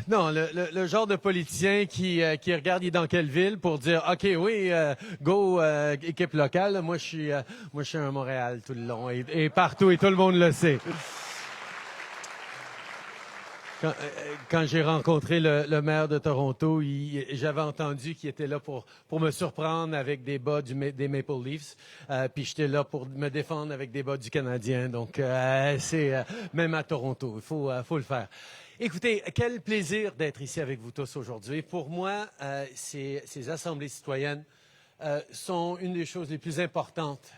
Non, le genre de politicien qui regarde il est dans quelle ville pour dire OK, oui, go équipe locale. Moi je suis à Montréal tout le long et partout et tout le monde le sait. Quand j'ai rencontré le maire de Toronto, j'avais entendu qu'il était là pour me surprendre avec des bas des Maple Leafs, puis j'étais là pour me défendre avec des bas du Canadien. Donc, c'est même à Toronto, il faut le faire. Écoutez, quel plaisir d'être ici avec vous tous aujourd'hui. Pour moi, ces assemblées citoyennes sont une des choses les plus importantes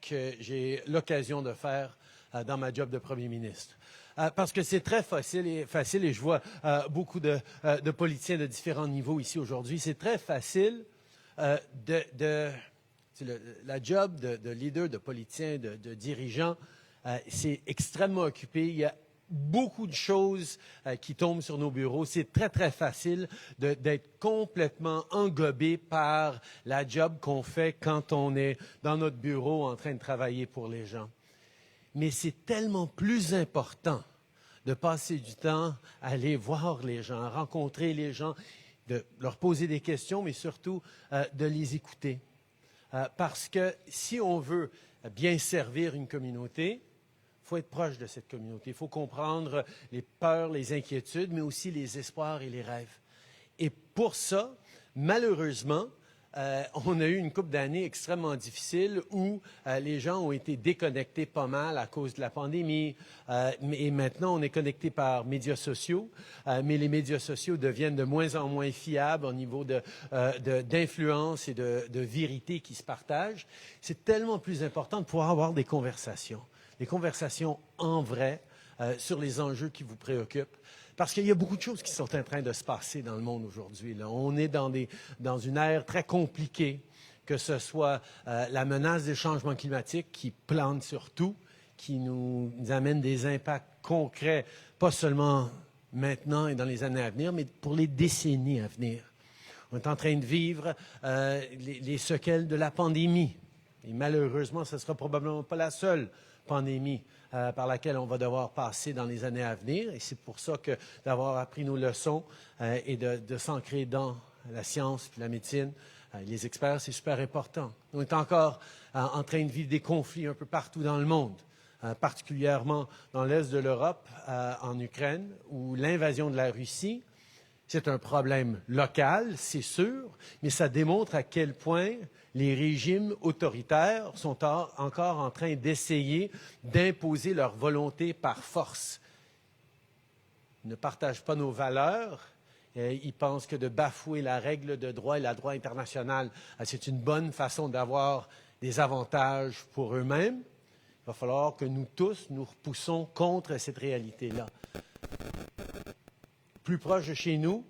que j'ai l'occasion de faire dans ma job de premier ministre. Parce que c'est très facile et je vois beaucoup de politiciens de différents niveaux ici aujourd'hui. C'est très facile la job de leader, de politicien, de dirigeant, c'est extrêmement occupé. Il y a beaucoup de choses qui tombent sur nos bureaux. C'est très, très facile d'être complètement engobé par la job qu'on fait quand on est dans notre bureau en train de travailler pour les gens. Mais c'est tellement plus important de passer du temps à aller voir les gens, à rencontrer les gens, de leur poser des questions, mais surtout de les écouter. Parce que si on veut bien servir une communauté, il faut être proche de cette communauté. Il faut comprendre les peurs, les inquiétudes, mais aussi les espoirs et les rêves. Et pour ça, malheureusement, on a eu une couple d'années extrêmement difficiles où les gens ont été déconnectés pas mal à cause de la pandémie. Et maintenant, on est connecté par médias sociaux, mais les médias sociaux deviennent de moins en moins fiables au niveau d'influence et de vérité qui se partagent. C'est tellement plus important de pouvoir avoir des conversations en vrai sur les enjeux qui vous préoccupent. Parce qu'il y a beaucoup de choses qui sont en train de se passer dans le monde aujourd'hui. On est dans une ère très compliquée, que ce soit la menace des changements climatiques qui plane sur tout, qui nous amène des impacts concrets, pas seulement maintenant et dans les années à venir, mais pour les décennies à venir. On est en train de vivre les séquelles de la pandémie. Et malheureusement, ce ne sera probablement pas la seule pandémie par laquelle on va devoir passer dans les années à venir. Et c'est pour ça que d'avoir appris nos leçons et de s'ancrer dans la science et la médecine, les experts, c'est super important. On est encore en train de vivre des conflits un peu partout dans le monde, particulièrement dans l'est de l'Europe, en Ukraine, où l'invasion de la Russie, c'est un problème local, c'est sûr, mais ça démontre à quel point les régimes autoritaires sont encore en train d'essayer d'imposer leur volonté par force. Ils ne partagent pas nos valeurs. Ils pensent que de bafouer la règle de droit et la droit international, c'est une bonne façon d'avoir des avantages pour eux-mêmes. Il va falloir que nous tous nous repoussons contre cette réalité-là. Plus proche de chez nous,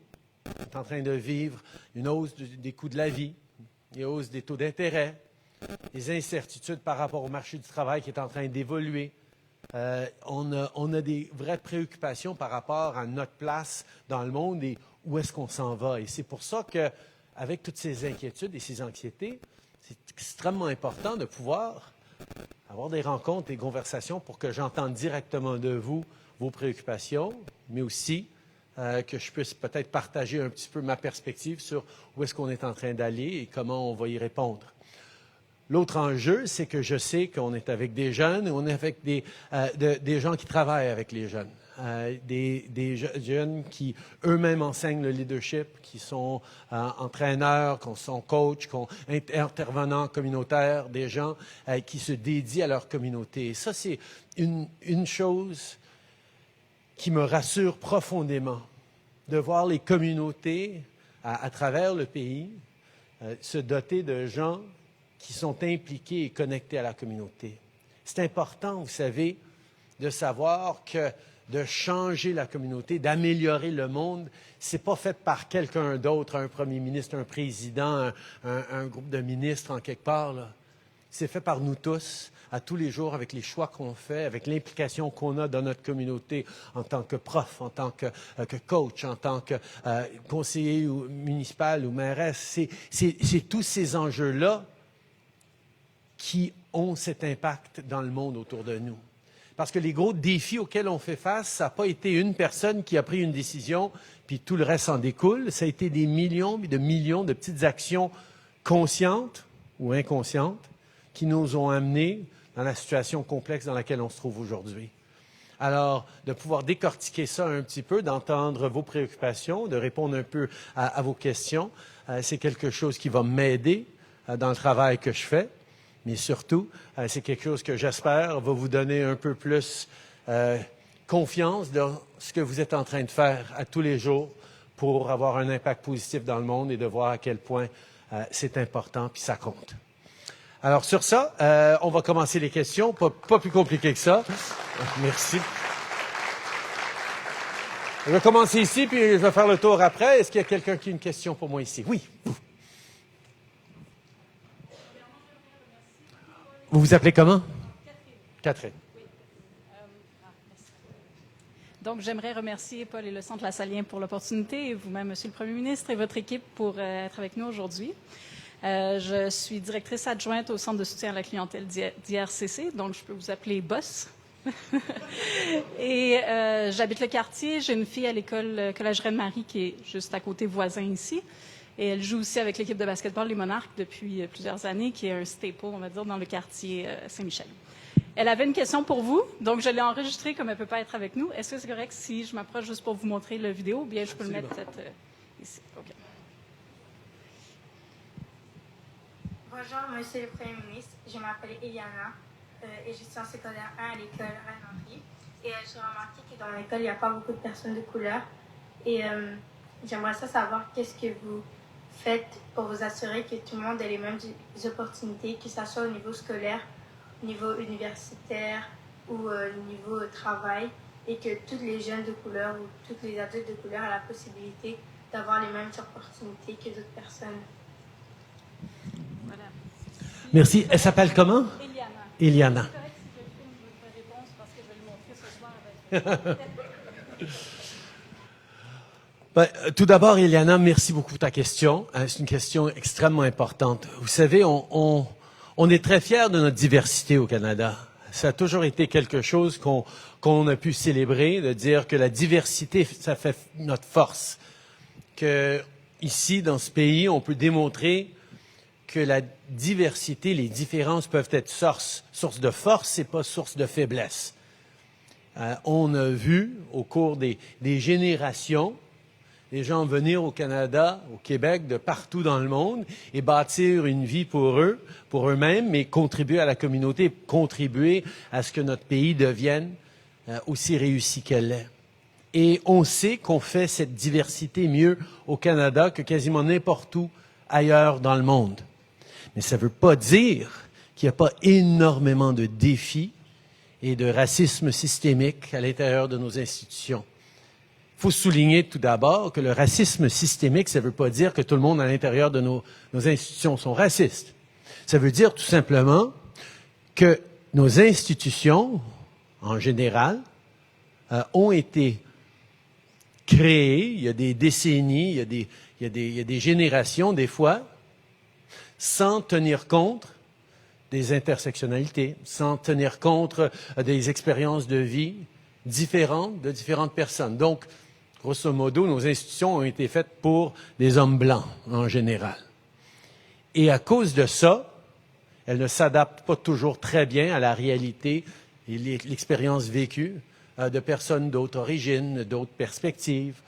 on est en train de vivre une hausse des coûts de la vie, une hausse des taux d'intérêt, des incertitudes par rapport au marché du travail qui est en train d'évoluer. On a des vraies préoccupations par rapport à notre place dans le monde et où est-ce qu'on s'en va. Et c'est pour ça qu'avec toutes ces inquiétudes et ces anxiétés, c'est extrêmement important de pouvoir avoir des rencontres, des conversations pour que j'entende directement de vous vos préoccupations, mais aussi que je puisse peut-être partager un petit peu ma perspective sur où est-ce qu'on est en train d'aller et comment on va y répondre. L'autre enjeu, c'est que je sais qu'on est avec des jeunes, on est avec des gens qui travaillent avec les jeunes, des jeunes qui eux-mêmes enseignent le leadership, qui sont entraîneurs, qui sont coachs, qui sont intervenants communautaires, des gens qui se dédient à leur communauté. Et ça, c'est une chose qui me rassure profondément, de voir les communautés à travers le pays se doter de gens qui sont impliqués et connectés à la communauté. C'est important, vous savez, de savoir que de changer la communauté, d'améliorer le monde, ce n'est pas fait par quelqu'un d'autre, un premier ministre, un président, un groupe de ministres en quelque part, là. C'est fait par nous tous, à tous les jours, avec les choix qu'on fait, avec l'implication qu'on a dans notre communauté en tant que prof, en tant que coach, en tant que conseiller municipal ou mairesse. C'est tous ces enjeux-là qui ont cet impact dans le monde autour de nous. Parce que les gros défis auxquels on fait face, ça n'a pas été une personne qui a pris une décision, puis tout le reste en découle. Ça a été des millions de petites actions conscientes ou inconscientes qui nous ont amenés dans la situation complexe dans laquelle on se trouve aujourd'hui. Alors, de pouvoir décortiquer ça un petit peu, d'entendre vos préoccupations, de répondre un peu à vos questions, c'est quelque chose qui va m'aider dans le travail que je fais. Mais surtout, c'est quelque chose que j'espère va vous donner un peu plus confiance dans ce que vous êtes en train de faire à tous les jours pour avoir un impact positif dans le monde et de voir à quel point c'est important puis ça compte. Alors sur ça, on va commencer les questions, pas plus compliqué que ça. Merci. Je vais commencer ici, puis je vais faire le tour après. Est-ce qu'il y a quelqu'un qui a une question pour moi ici? Oui. Vous vous appelez comment? Catherine. Oui. Donc, j'aimerais remercier Paul et le Centre La Saline pour l'opportunité, et vous-même, Monsieur le Premier ministre, et votre équipe pour être avec nous aujourd'hui. Je suis directrice adjointe au Centre de soutien à la clientèle d'IRCC, donc je peux vous appeler Boss. Et j'habite le quartier. J'ai une fille à l'école Collège Reine-Marie qui est juste à côté voisin ici. Et elle joue aussi avec l'équipe de basketball Les Monarques depuis plusieurs années, qui est un staple, on va dire, dans le quartier Saint-Michel. Elle avait une question pour vous, donc je l'ai enregistrée comme elle ne peut pas être avec nous. Est-ce que c'est correct si je m'approche juste pour vous montrer la vidéo ou bien je peux le mettre peut-être ici? Okay. Bonjour, Monsieur le Premier ministre. Je m'appelle Eliana et je suis en secondaire 1 à l'école Reine-Henri. Et j'ai remarqué que dans l'école, il n'y a pas beaucoup de personnes de couleur. Et j'aimerais savoir qu'est-ce que vous faites pour vous assurer que tout le monde ait les mêmes opportunités, que ce soit au niveau scolaire, au niveau universitaire ou au niveau travail, et que tous les jeunes de couleur ou tous les adultes de couleur aient la possibilité d'avoir les mêmes opportunités que d'autres personnes. Voilà. Merci. Elle s'appelle comment? Eliana. Eliana. C'est correct si je filme votre réponse parce que je vais le montrer ce soir avec Ben, tout d'abord, Eliana, merci beaucoup pour ta question. C'est une question extrêmement importante. Vous savez, on est très fiers de notre diversité au Canada. Ça a toujours été quelque chose qu'on a pu célébrer, de dire que la diversité, ça fait notre force. Que ici, dans ce pays, on peut démontrer que la diversité, les différences peuvent être source de force et pas source de faiblesse. On a vu au cours des générations les gens venir au Canada, au Québec, de partout dans le monde et bâtir une vie pour eux, pour eux-mêmes, mais contribuer à la communauté, contribuer à ce que notre pays devienne aussi réussi qu'elle l'est. Et on sait qu'on fait cette diversité mieux au Canada que quasiment n'importe où ailleurs dans le monde. Mais ça ne veut pas dire qu'il n'y a pas énormément de défis et de racisme systémique à l'intérieur de nos institutions. Il faut souligner tout d'abord que le racisme systémique, ça ne veut pas dire que tout le monde à l'intérieur de nos institutions sont racistes. Ça veut dire tout simplement que nos institutions, en général, ont été créées il y a des décennies, il y a des générations des fois, sans tenir compte des intersectionnalités, sans tenir compte des expériences de vie différentes de différentes personnes. Donc, grosso modo, nos institutions ont été faites pour des hommes blancs, en général. Et à cause de ça, elles ne s'adaptent pas toujours très bien à la réalité et l'expérience vécue de personnes d'autres origines, d'autres perspectives.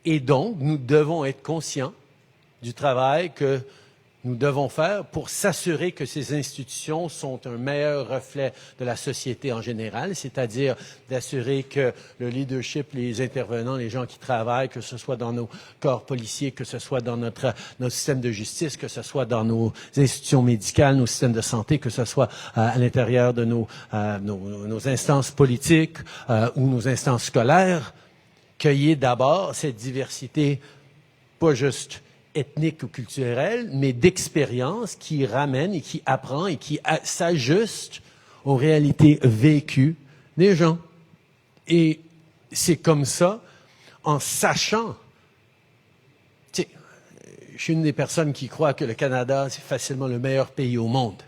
Et donc, nous devons être conscients du travail que nous devons faire pour s'assurer que ces institutions sont un meilleur reflet de la société en général, c'est-à-dire d'assurer que le leadership, les intervenants, les gens qui travaillent, que ce soit dans nos corps policiers, que ce soit dans notre système de justice, que ce soit dans nos institutions médicales, nos systèmes de santé, que ce soit à l'intérieur de nos instances politiques ou nos instances scolaires, qu'il y ait d'abord cette diversité, pas juste ethnique ou culturelle, mais d'expérience qui ramène et qui apprend et qui s'ajuste aux réalités vécues des gens. Et c'est comme ça, en sachant, je suis une des personnes qui croient que le Canada, c'est facilement le meilleur pays au monde.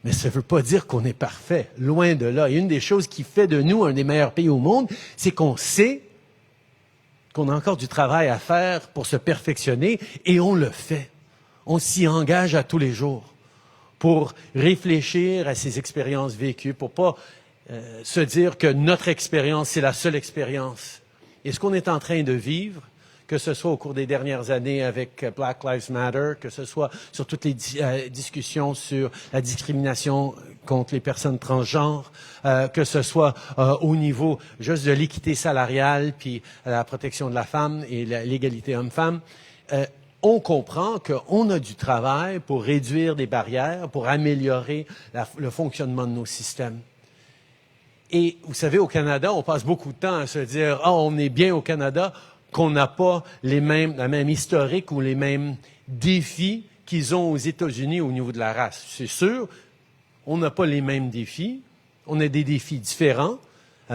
Mais ça ne veut pas dire qu'on est parfait, loin de là. Et une des choses qui fait de nous un des meilleurs pays au monde, c'est qu'on sait qu'on a encore du travail à faire pour se perfectionner, et on le fait. On s'y engage à tous les jours pour réfléchir à ces expériences vécues, pour pas se dire que notre expérience, c'est la seule expérience. Et ce qu'on est en train de vivre, que ce soit au cours des dernières années avec Black Lives Matter, que ce soit sur toutes les discussions sur la discrimination contre les personnes transgenres, que ce soit au niveau juste de l'équité salariale, puis la protection de la femme et l'égalité homme-femme, on comprend qu'on a du travail pour réduire des barrières, pour améliorer le fonctionnement de nos systèmes. Et vous savez, au Canada, on passe beaucoup de temps à se dire « Ah, on est bien au Canada », qu'on n'a pas la même historique ou les mêmes défis qu'ils ont aux États-Unis au niveau de la race. C'est sûr, on n'a pas les mêmes défis, on a des défis différents.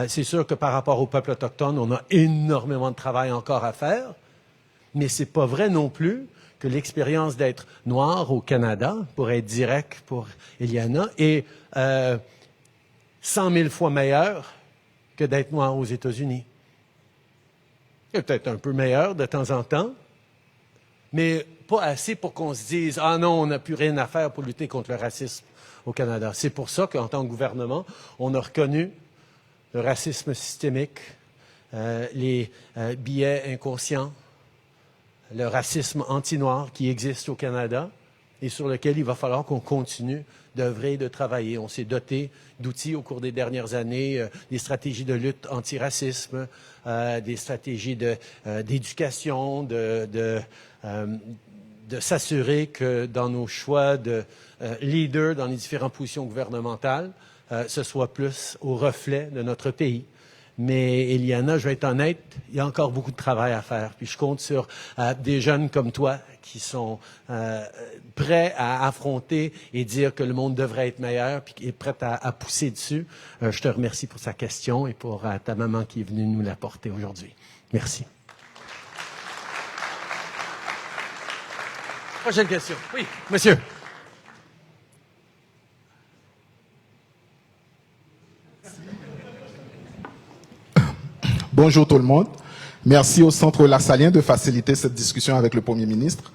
C'est sûr que par rapport au peuple autochtone, on a énormément de travail encore à faire, mais c'est pas vrai non plus que l'expérience d'être noir au Canada, pour être direct pour Eliana, est 100 000 fois meilleure que d'être noir aux États-Unis. C'est peut-être un peu meilleur de temps en temps, mais pas assez pour qu'on se dise « Ah non, on n'a plus rien à faire pour lutter contre le racisme au Canada ». C'est pour ça qu'en tant que gouvernement, on a reconnu le racisme systémique, les biais inconscients, le racisme anti-noir qui existe au Canada et sur lequel il va falloir qu'on continue d'œuvrer et de travailler. On s'est doté d'outils au cours des dernières années, des stratégies de lutte anti-racisme, des stratégies d'éducation, de s'assurer que dans nos choix de leaders dans les différentes positions gouvernementales, ce soit plus au reflet de notre pays. Mais Eliana, je vais être honnête, il y a encore beaucoup de travail à faire. Puis je compte sur des jeunes comme toi qui sont prêts à affronter et dire que le monde devrait être meilleur, puis qui est prêt à pousser dessus. Je te remercie pour sa question et pour ta maman qui est venue nous l'apporter aujourd'hui. Merci. Prochaine question. Oui, monsieur. Bonjour tout le monde. Merci au Centre Lassalien de faciliter cette discussion avec le Premier ministre.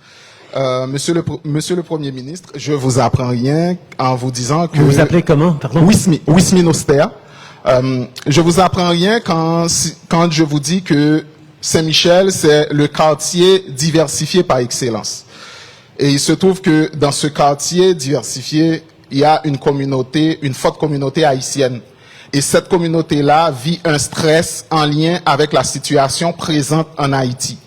Monsieur le Premier ministre, je vous apprends rien en vous disant que... Vous vous appelez comment, pardon? Wismin Auster. Je vous apprends rien quand je vous dis que Saint-Michel, c'est le quartier diversifié par excellence. Et il se trouve que dans ce quartier diversifié, il y a une forte communauté haïtienne. Et cette communauté-là vit un stress en lien avec la situation présente en Haïti.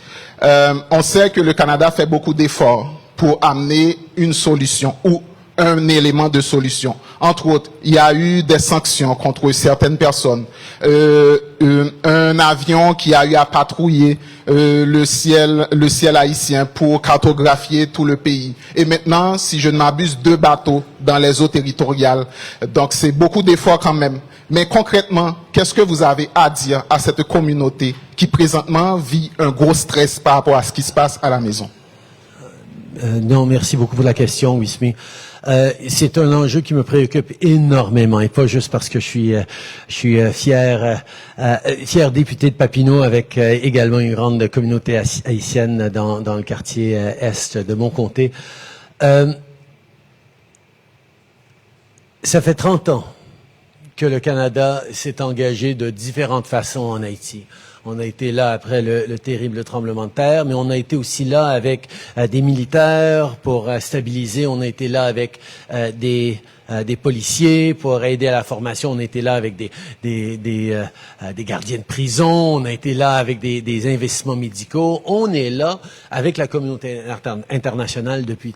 On sait que le Canada fait beaucoup d'efforts pour amener une solution ou un élément de solution. Entre autres, il y a eu des sanctions contre certaines personnes. Un avion qui a eu à patrouiller le ciel haïtien pour cartographier tout le pays. Et maintenant, si je ne m'abuse, 2 bateaux dans les eaux territoriales. Donc c'est beaucoup d'efforts quand même. Mais concrètement, qu'est-ce que vous avez à dire à cette communauté qui présentement vit un gros stress par rapport à ce qui se passe à la maison? Non, merci beaucoup pour la question, Wismi. C'est un enjeu qui me préoccupe énormément, et pas juste parce que je suis fier député de Papineau avec également une grande communauté haïtienne dans le quartier est de mon comté. Ça fait 30 ans que le Canada s'est engagé de différentes façons en Haïti. On a été là après le terrible tremblement de terre, mais on a été aussi là avec des militaires pour stabiliser. On a été là avec des policiers pour aider à la formation. On a été là avec des gardiens de prison. On a été là avec des investissements médicaux. On est là avec la communauté internationale depuis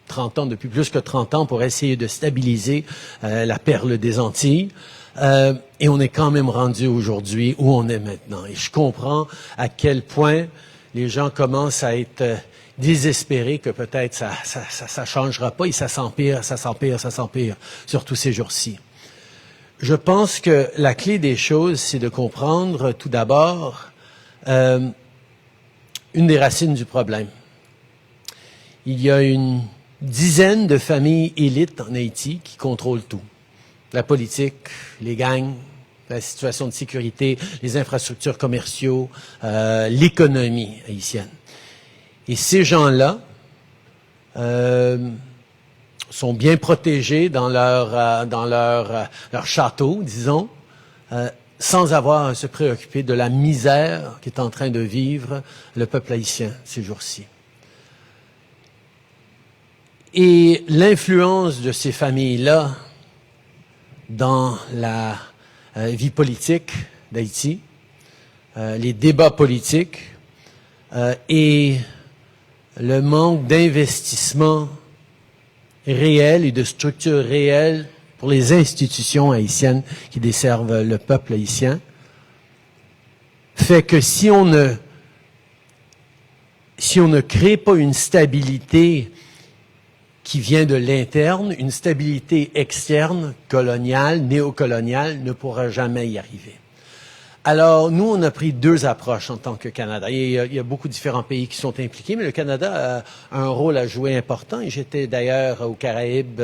30 ans, depuis plus que 30 ans, pour essayer de stabiliser la perle des Antilles. Et on est quand même rendu aujourd'hui où on est maintenant. Et je comprends à quel point les gens commencent à être désespérés que peut-être ça changera pas et ça s'empire, surtout ces jours-ci. Je pense que la clé des choses, c'est de comprendre tout d'abord une des racines du problème. il y a une dizaine de familles élites en Haïti qui contrôlent tout. La politique, les gangs, la situation de sécurité, les infrastructures commerciaux, l'économie haïtienne. Et ces gens-là sont bien protégés dans leur château, disons, sans avoir à se préoccuper de la misère qu'est en train de vivre le peuple haïtien ces jours-ci. Et l'influence de ces familles-là dans la vie politique d'Haïti, les débats politiques et le manque d'investissement réel et de structures réelles pour les institutions haïtiennes qui desservent le peuple haïtien, fait que si on ne crée pas une stabilité qui vient de l'interne, une stabilité externe, coloniale, néocoloniale, ne pourra jamais y arriver. Alors, nous, on a pris deux approches en tant que Canada. Il y a beaucoup de différents pays qui sont impliqués, mais le Canada a un rôle à jouer important. Et j'étais d'ailleurs aux Caraïbes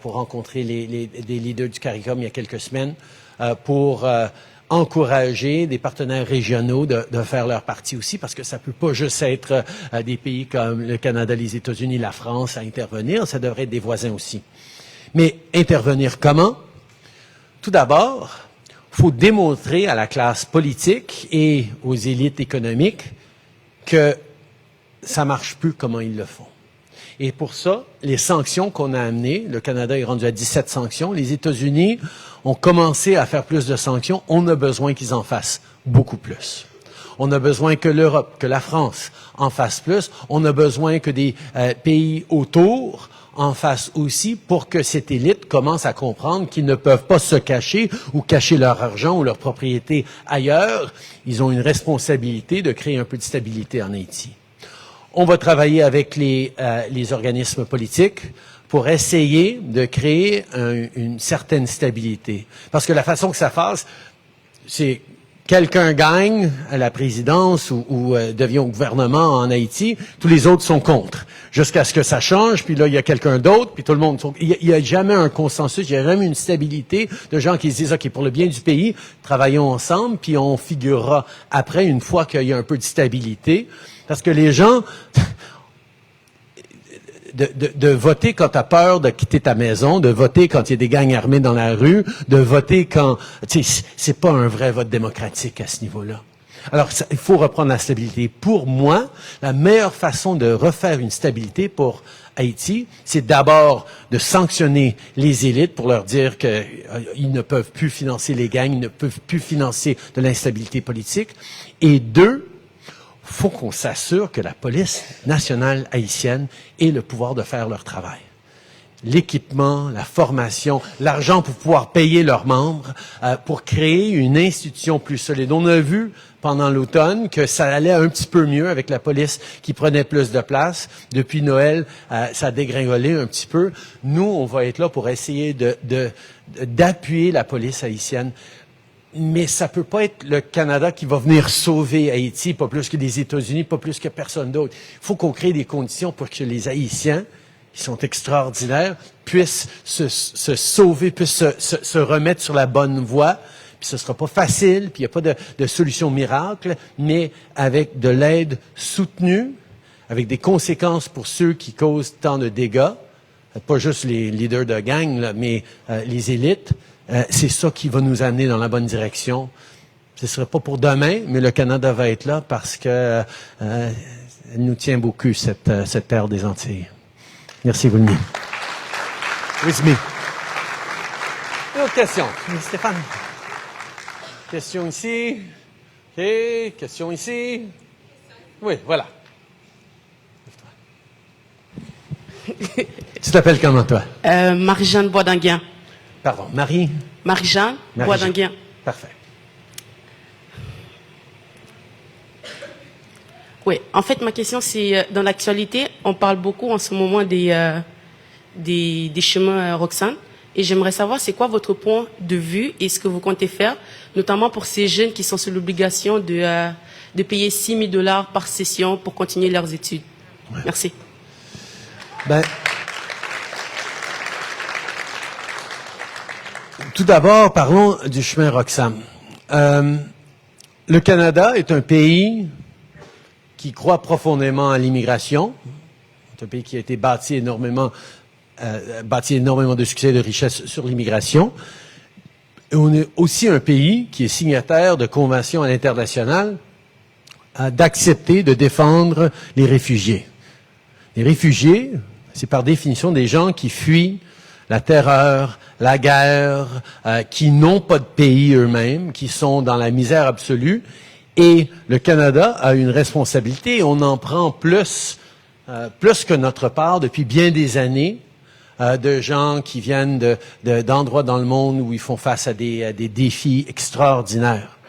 pour rencontrer des leaders du CARICOM il y a quelques semaines pour encourager des partenaires régionaux de faire leur partie aussi, parce que ça peut pas juste être des pays comme le Canada, les États-Unis, la France à intervenir, ça devrait être des voisins aussi. Mais intervenir comment? Tout d'abord, il faut démontrer à la classe politique et aux élites économiques que ça marche plus comment ils le font. Et pour ça, les sanctions qu'on a amenées, le Canada est rendu à 17 sanctions, les États-Unis ont commencé à faire plus de sanctions, on a besoin qu'ils en fassent beaucoup plus. On a besoin que l'Europe, que la France en fassent plus, on a besoin que des pays autour en fassent aussi pour que cette élite commence à comprendre qu'ils ne peuvent pas se cacher ou cacher leur argent ou leur propriété ailleurs. Ils ont une responsabilité de créer un peu de stabilité en Haïti. On va travailler avec les organismes politiques pour essayer de créer une certaine stabilité. Parce que la façon que ça fasse, c'est quelqu'un gagne à la présidence ou devient au gouvernement en Haïti, tous les autres sont contre. Jusqu'à ce que ça change, puis là, il y a quelqu'un d'autre, puis tout le monde... Il n'y a jamais un consensus, il n'y a jamais une stabilité de gens qui se disent, OK, pour le bien du pays, travaillons ensemble, puis on figurera après, une fois qu'il y a un peu de stabilité. Parce que les gens... De voter quand tu as peur de quitter ta maison, de voter quand il y a des gangs armés dans la rue, de voter quand... Tu sais, c'est pas un vrai vote démocratique à ce niveau-là. Alors, il faut reprendre la stabilité. Pour moi, la meilleure façon de refaire une stabilité pour Haïti, c'est d'abord de sanctionner les élites pour leur dire qu'ils ne peuvent plus financer les gangs, ils ne peuvent plus financer de l'instabilité politique. Et deux, faut qu'on s'assure que la police nationale haïtienne ait le pouvoir de faire leur travail. L'équipement, la formation, l'argent pour pouvoir payer leurs membres, pour créer une institution plus solide. On a vu pendant l'automne que ça allait un petit peu mieux avec la police qui prenait plus de place. Depuis Noël, ça a dégringolé un petit peu. Nous, on va être là pour essayer d'appuyer la police haïtienne. Mais ça peut pas être le Canada qui va venir sauver Haïti, pas plus que les États-Unis, pas plus que personne d'autre. Il faut qu'on crée des conditions pour que les Haïtiens, qui sont extraordinaires, puissent se sauver, puissent se remettre sur la bonne voie. Puis ce sera pas facile, puis il n'y a pas de solution miracle, mais avec de l'aide soutenue, avec des conséquences pour ceux qui causent tant de dégâts, pas juste les leaders de gang, là, mais les élites. C'est ça qui va nous amener dans la bonne direction. Ce ne serait pas pour demain, mais le Canada va être là parce que elle nous tient beaucoup, cette terre des Antilles. Merci, Wilmy. With me. Une autre question. Stéphane. Question ici. OK. Question ici. Oui, voilà. Tu t'appelles comment, toi? Marie-Jeanne Boisdanguien. Pardon, Marie? Marie-Jeanne Boisdanguien. Parfait. Oui, en fait, ma question, c'est, dans l'actualité, on parle beaucoup en ce moment des chemins Roxane, et j'aimerais savoir c'est quoi votre point de vue et ce que vous comptez faire, notamment pour ces jeunes qui sont sous l'obligation de payer $6 000 par session pour continuer leurs études. Ouais. Merci. Ben, tout d'abord, parlons du chemin Roxham. Le Canada est un pays qui croit profondément à l'immigration. C'est un pays qui a été bâti énormément de succès et de richesses sur l'immigration. Et on est aussi un pays qui est signataire de conventions à l'international d'accepter de défendre les réfugiés. Les réfugiés, c'est par définition des gens qui fuient la terreur, la guerre, qui n'ont pas de pays eux-mêmes, qui sont dans la misère absolue. Et le Canada a une responsabilité, on en prend plus que notre part depuis bien des années, de gens qui viennent d'endroits dans le monde où ils font face à des défis extraordinaires.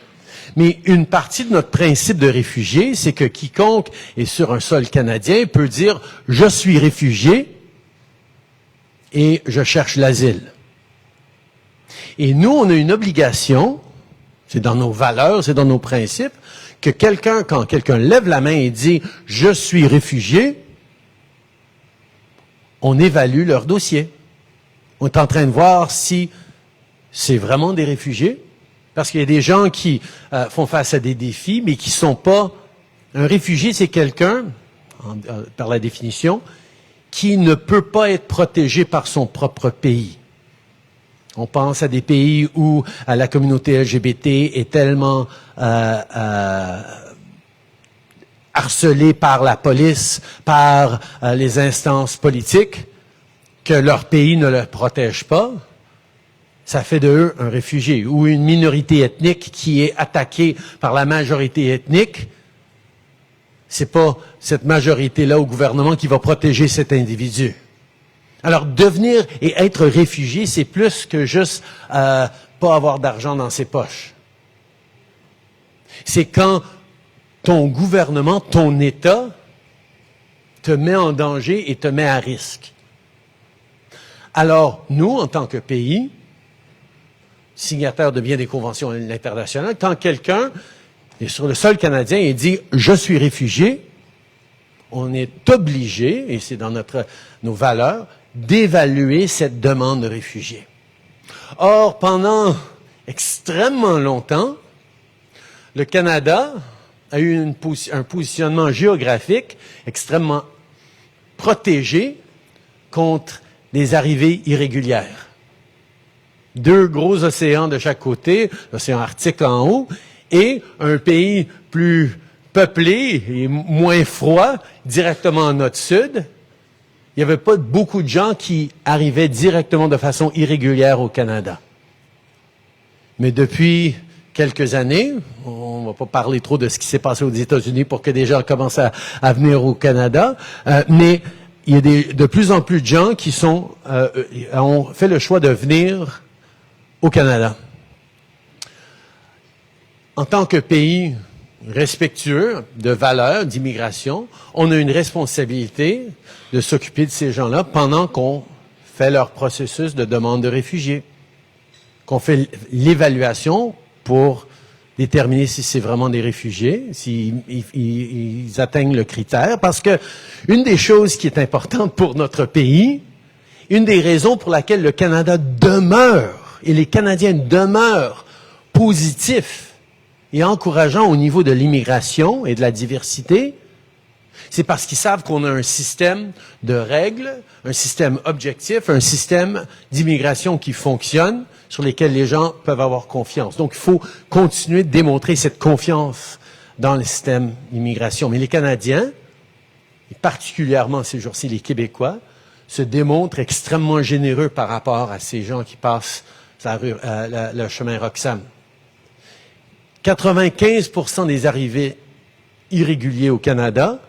Mais une partie de notre principe de réfugié, c'est que quiconque est sur un sol canadien peut dire « je suis réfugié et je cherche l'asile ». Et nous, on a une obligation, c'est dans nos valeurs, c'est dans nos principes, que quand quelqu'un lève la main et dit « je suis réfugié », on évalue leur dossier. On est en train de voir si c'est vraiment des réfugiés, parce qu'il y a des gens qui font face à des défis, mais qui sont pas... Un réfugié, c'est quelqu'un, par la définition, qui ne peut pas être protégé par son propre pays. On pense à des pays où la communauté LGBT est tellement harcelés par la police, par les instances politiques, que leur pays ne le protège pas, ça fait de eux un réfugié. Ou une minorité ethnique qui est attaquée par la majorité ethnique, c'est pas cette majorité-là au gouvernement qui va protéger cet individu. Alors, devenir et être réfugié, c'est plus que juste pas avoir d'argent dans ses poches. C'est quand ton gouvernement, ton État, te met en danger et te met à risque. Alors, nous, en tant que pays, signataires de bien des conventions internationales, quand quelqu'un est sur le sol canadien et dit « je suis réfugié », on est obligé, et c'est dans nos valeurs, d'évaluer cette demande de réfugié. Or, pendant extrêmement longtemps, le Canada a eu un positionnement géographique extrêmement protégé contre des arrivées irrégulières. 2 gros océans de chaque côté, l'océan Arctique en haut, et un pays plus peuplé et moins froid, directement en nord-sud. Il n'y avait pas beaucoup de gens qui arrivaient directement de façon irrégulière au Canada. Mais depuis quelques années, on ne va pas parler trop de ce qui s'est passé aux États-Unis pour que des gens commencent à venir au Canada, mais il y a de plus en plus de gens qui ont fait le choix de venir au Canada. En tant que pays respectueux de valeurs d'immigration, on a une responsabilité de s'occuper de ces gens-là pendant qu'on fait leur processus de demande de réfugiés, qu'on fait l'évaluation pour déterminer si c'est vraiment des réfugiés, s'ils atteignent le critère. Parce que une des choses qui est importante pour notre pays, une des raisons pour laquelle le Canada demeure, et les Canadiens demeurent positifs et encourageants au niveau de l'immigration et de la diversité, c'est parce qu'ils savent qu'on a un système de règles, un système objectif, un système d'immigration qui fonctionne, sur lesquels les gens peuvent avoir confiance. Donc, il faut continuer de démontrer cette confiance dans le système d'immigration. Mais les Canadiens, et particulièrement ces jours-ci les Québécois, se démontrent extrêmement généreux par rapport à ces gens qui passent le chemin Roxham. 95% des arrivées irréguliers au Canada,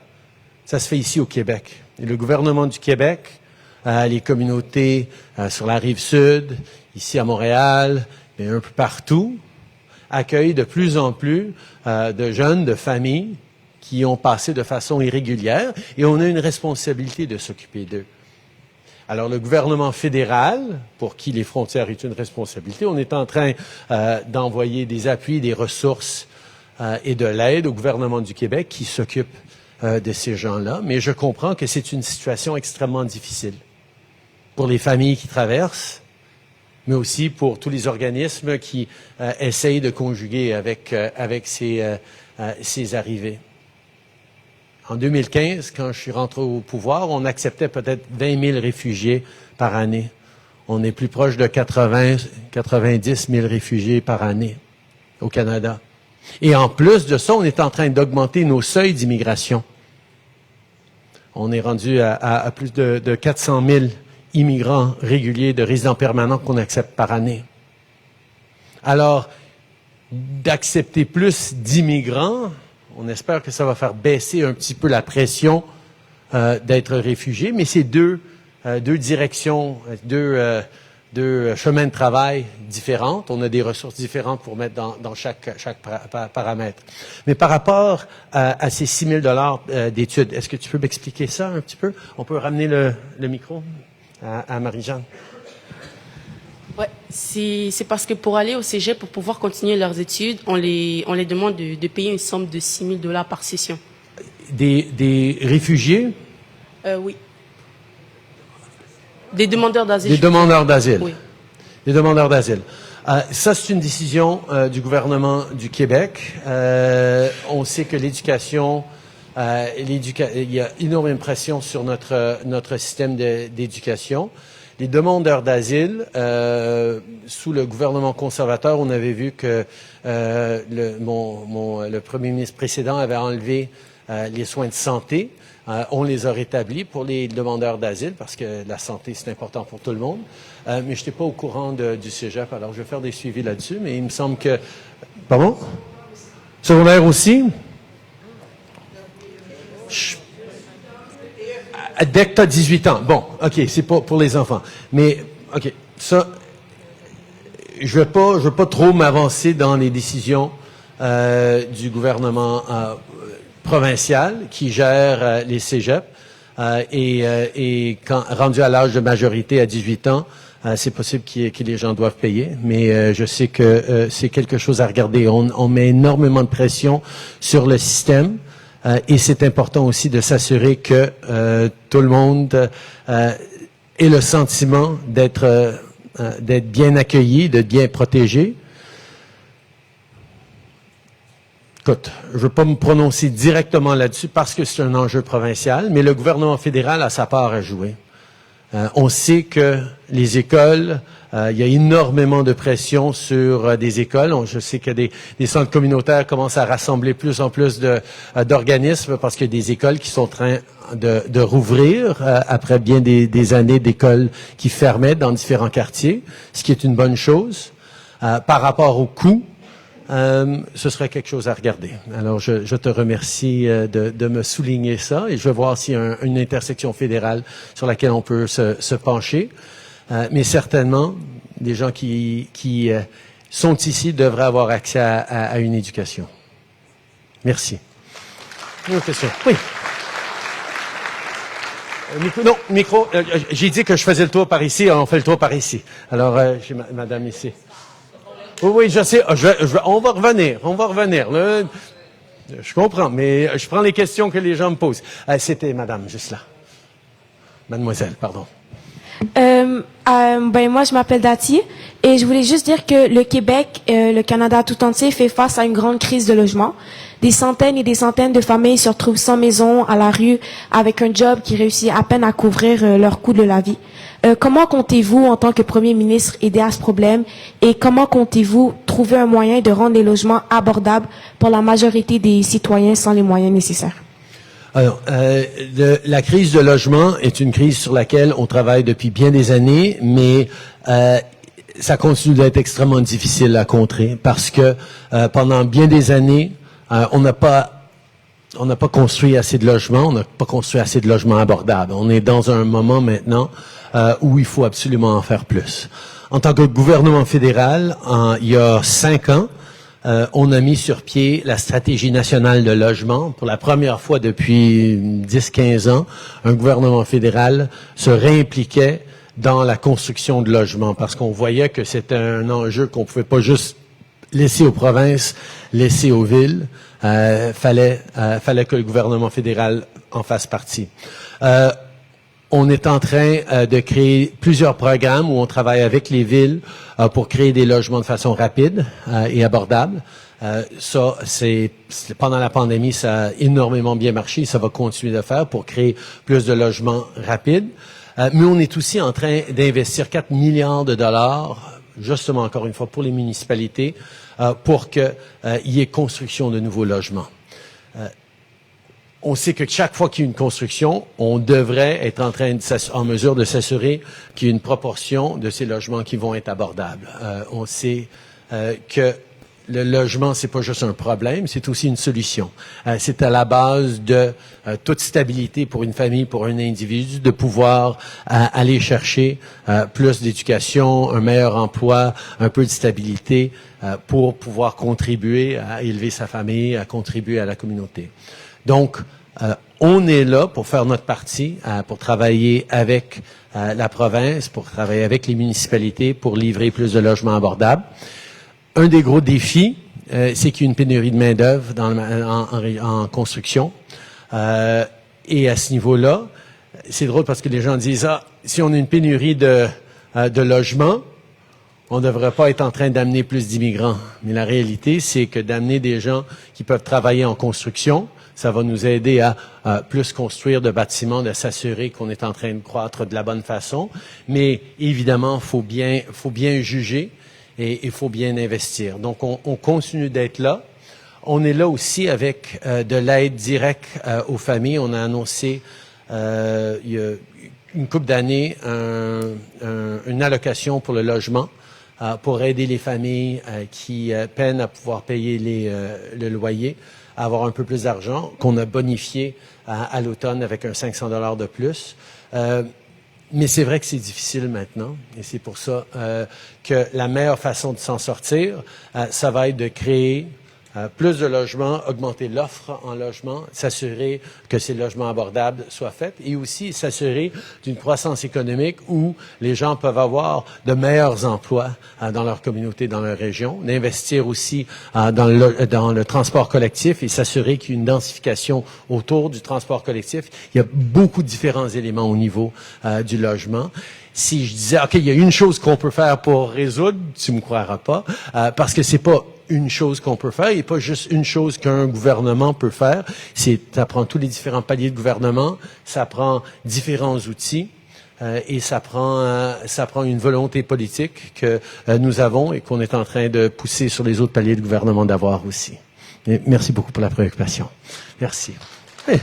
ça se fait ici au Québec. Et le gouvernement du Québec, les communautés sur la rive sud, ici à Montréal, mais un peu partout, accueillent de plus en plus de jeunes, de familles qui ont passé de façon irrégulière, et on a une responsabilité de s'occuper d'eux. Alors, le gouvernement fédéral, pour qui les frontières est une responsabilité, on est en train d'envoyer des appuis, des ressources et de l'aide au gouvernement du Québec qui s'occupe de ces gens-là, mais je comprends que c'est une situation extrêmement difficile pour les familles qui traversent, mais aussi pour tous les organismes qui essayent de conjuguer avec ces arrivées. En 2015, quand je suis rentré au pouvoir, on acceptait peut-être 20 000 réfugiés par année. On est plus proche de 90 000 réfugiés par année au Canada. Et en plus de ça, on est en train d'augmenter nos seuils d'immigration. On est rendu à plus de 400 000 immigrants réguliers de résidents permanents qu'on accepte par année. Alors, d'accepter plus d'immigrants, on espère que ça va faire baisser un petit peu la pression d'être réfugié, mais c'est deux directions, deux chemins de travail différentes. On a des ressources différentes pour mettre dans chaque paramètre. Mais par rapport à ces 6 000 $ d'études, est-ce que tu peux m'expliquer ça un petit peu? On peut ramener le micro à Marie-Jeanne. Ouais, c'est parce que pour aller au cégep, pour pouvoir continuer leurs études, on les demande de payer une somme de 6 000 $ par session. Des réfugiés? Oui. Des demandeurs d'asile. Des demandeurs d'asile. Oui. Des demandeurs d'asile. Ça, c'est une décision du gouvernement du Québec. On sait que l'éducation, il y a énormément de pression sur notre système d'éducation. Les demandeurs d'asile, sous le gouvernement conservateur, on avait vu que le premier ministre précédent avait enlevé les soins de santé. On les a rétablis pour les demandeurs d'asile parce que la santé, c'est important pour tout le monde. Mais je n'étais pas au courant du cégep, alors je vais faire des suivis là-dessus. Mais il me semble que... Pardon? Secondaire aussi? Dès que tu as 18 ans. Bon, OK, c'est pas pour les enfants. Mais, OK, ça, je vais pas trop m'avancer dans les décisions du gouvernement provincial qui gère les cégeps. Et quand rendu à l'âge de majorité à 18 ans, c'est possible que les gens doivent payer. Mais je sais que c'est quelque chose à regarder. On met énormément de pression sur le système. Et c'est important aussi de s'assurer que tout le monde ait le sentiment d'être bien accueilli, d'être bien protégé. Écoute, je ne veux pas me prononcer directement là-dessus parce que c'est un enjeu provincial, mais le gouvernement fédéral a sa part à jouer. On sait que les écoles, il y a énormément de pression sur des écoles. Je sais que des centres communautaires commencent à rassembler plus en plus d'organismes parce qu'il y a des écoles qui sont en train de rouvrir après bien des années d'écoles qui fermaient dans différents quartiers, ce qui est une bonne chose. Par rapport au coût, ce serait quelque chose à regarder. Alors, je te remercie de me souligner ça et je vais voir s'il y a une intersection fédérale sur laquelle on peut se pencher. Mais certainement, les gens qui sont ici devraient avoir accès à une éducation. Merci. Une autre question? Oui. Micro. J'ai dit que je faisais le tour par ici. On fait le tour par ici. Alors, j'ai madame ici. Oui, je sais. On va revenir. Je comprends, mais je prends les questions que les gens me posent. C'était madame, juste là. Mademoiselle, pardon. Moi, je m'appelle Dati et je voulais juste dire que le Québec, le Canada tout entier fait face à une grande crise de logement. Des centaines et des centaines de familles se retrouvent sans maison, à la rue, avec un job qui réussit à peine à couvrir leur coût de la vie. Comment comptez-vous, en tant que Premier ministre, aider à ce problème et comment comptez-vous trouver un moyen de rendre les logements abordables pour la majorité des citoyens sans les moyens nécessaires? Alors, la crise de logement est une crise sur laquelle on travaille depuis bien des années, mais ça continue d'être extrêmement difficile à contrer parce que pendant bien des années, on n'a pas construit assez de logements, on n'a pas construit assez de logements abordables. On est dans un moment maintenant où il faut absolument en faire plus. En tant que gouvernement fédéral, il y a 5 ans, on a mis sur pied la stratégie nationale de logement. Pour la première fois depuis 10-15 ans, un gouvernement fédéral se réimpliquait dans la construction de logements parce qu'on voyait que c'était un enjeu qu'on pouvait pas juste laissé aux provinces, laissé aux villes. Fallait que le gouvernement fédéral en fasse partie. On est en train de créer plusieurs programmes où on travaille avec les villes pour créer des logements de façon rapide et abordable. Ça, c'est pendant la pandémie, ça a énormément bien marché. Ça va continuer de faire pour créer plus de logements rapides. Mais on est aussi en train d'investir 4 milliards de dollars, justement encore une fois pour les municipalités, pour qu'il y ait construction de nouveaux logements. On sait que chaque fois qu'il y a une construction, on devrait être en mesure de s'assurer qu'il y a une proportion de ces logements qui vont être abordables. On sait que le logement, c'est pas juste un problème, c'est aussi une solution. C'est à la base de toute stabilité pour une famille, pour un individu, de pouvoir aller chercher plus d'éducation, un meilleur emploi, un peu de stabilité pour pouvoir contribuer à élever sa famille, à contribuer à la communauté. Donc, on est là pour faire notre partie, pour travailler avec la province, pour travailler avec les municipalités, pour livrer plus de logements abordables. Un des gros défis, c'est qu'il y a une pénurie de main-d'œuvre en construction. Et à ce niveau-là, c'est drôle parce que les gens disent, si on a une pénurie de logements, on ne devrait pas être en train d'amener plus d'immigrants. Mais la réalité, c'est que d'amener des gens qui peuvent travailler en construction, ça va nous aider à plus construire de bâtiments, de s'assurer qu'on est en train de croître de la bonne façon. Mais évidemment, faut bien juger et il faut bien investir. Donc, on continue d'être là. On est là aussi avec de l'aide directe aux familles. On a annoncé il y a une couple d'années une allocation pour le logement pour aider les familles qui peinent à pouvoir payer le loyer, à avoir un peu plus d'argent, qu'on a bonifié à l'automne avec un 500 $ de plus. Mais c'est vrai que c'est difficile maintenant, et c'est pour ça que la meilleure façon de s'en sortir, ça va être de créer plus de logements, augmenter l'offre en logement, s'assurer que ces logements abordables soient faits et aussi s'assurer d'une croissance économique où les gens peuvent avoir de meilleurs emplois dans leur communauté, dans leur région, d'investir aussi dans le transport collectif et s'assurer qu'il y a une densification autour du transport collectif. Il y a beaucoup de différents éléments au niveau du logement. Si je disais, OK, il y a une chose qu'on peut faire pour résoudre, tu me croiras pas, parce que c'est pas une chose qu'on peut faire, et pas juste une chose qu'un gouvernement peut faire. Ça prend tous les différents paliers de gouvernement, ça prend différents outils, et ça prend une volonté politique que nous avons et qu'on est en train de pousser sur les autres paliers de gouvernement d'avoir aussi. Et merci beaucoup pour la préoccupation. Merci. Hey.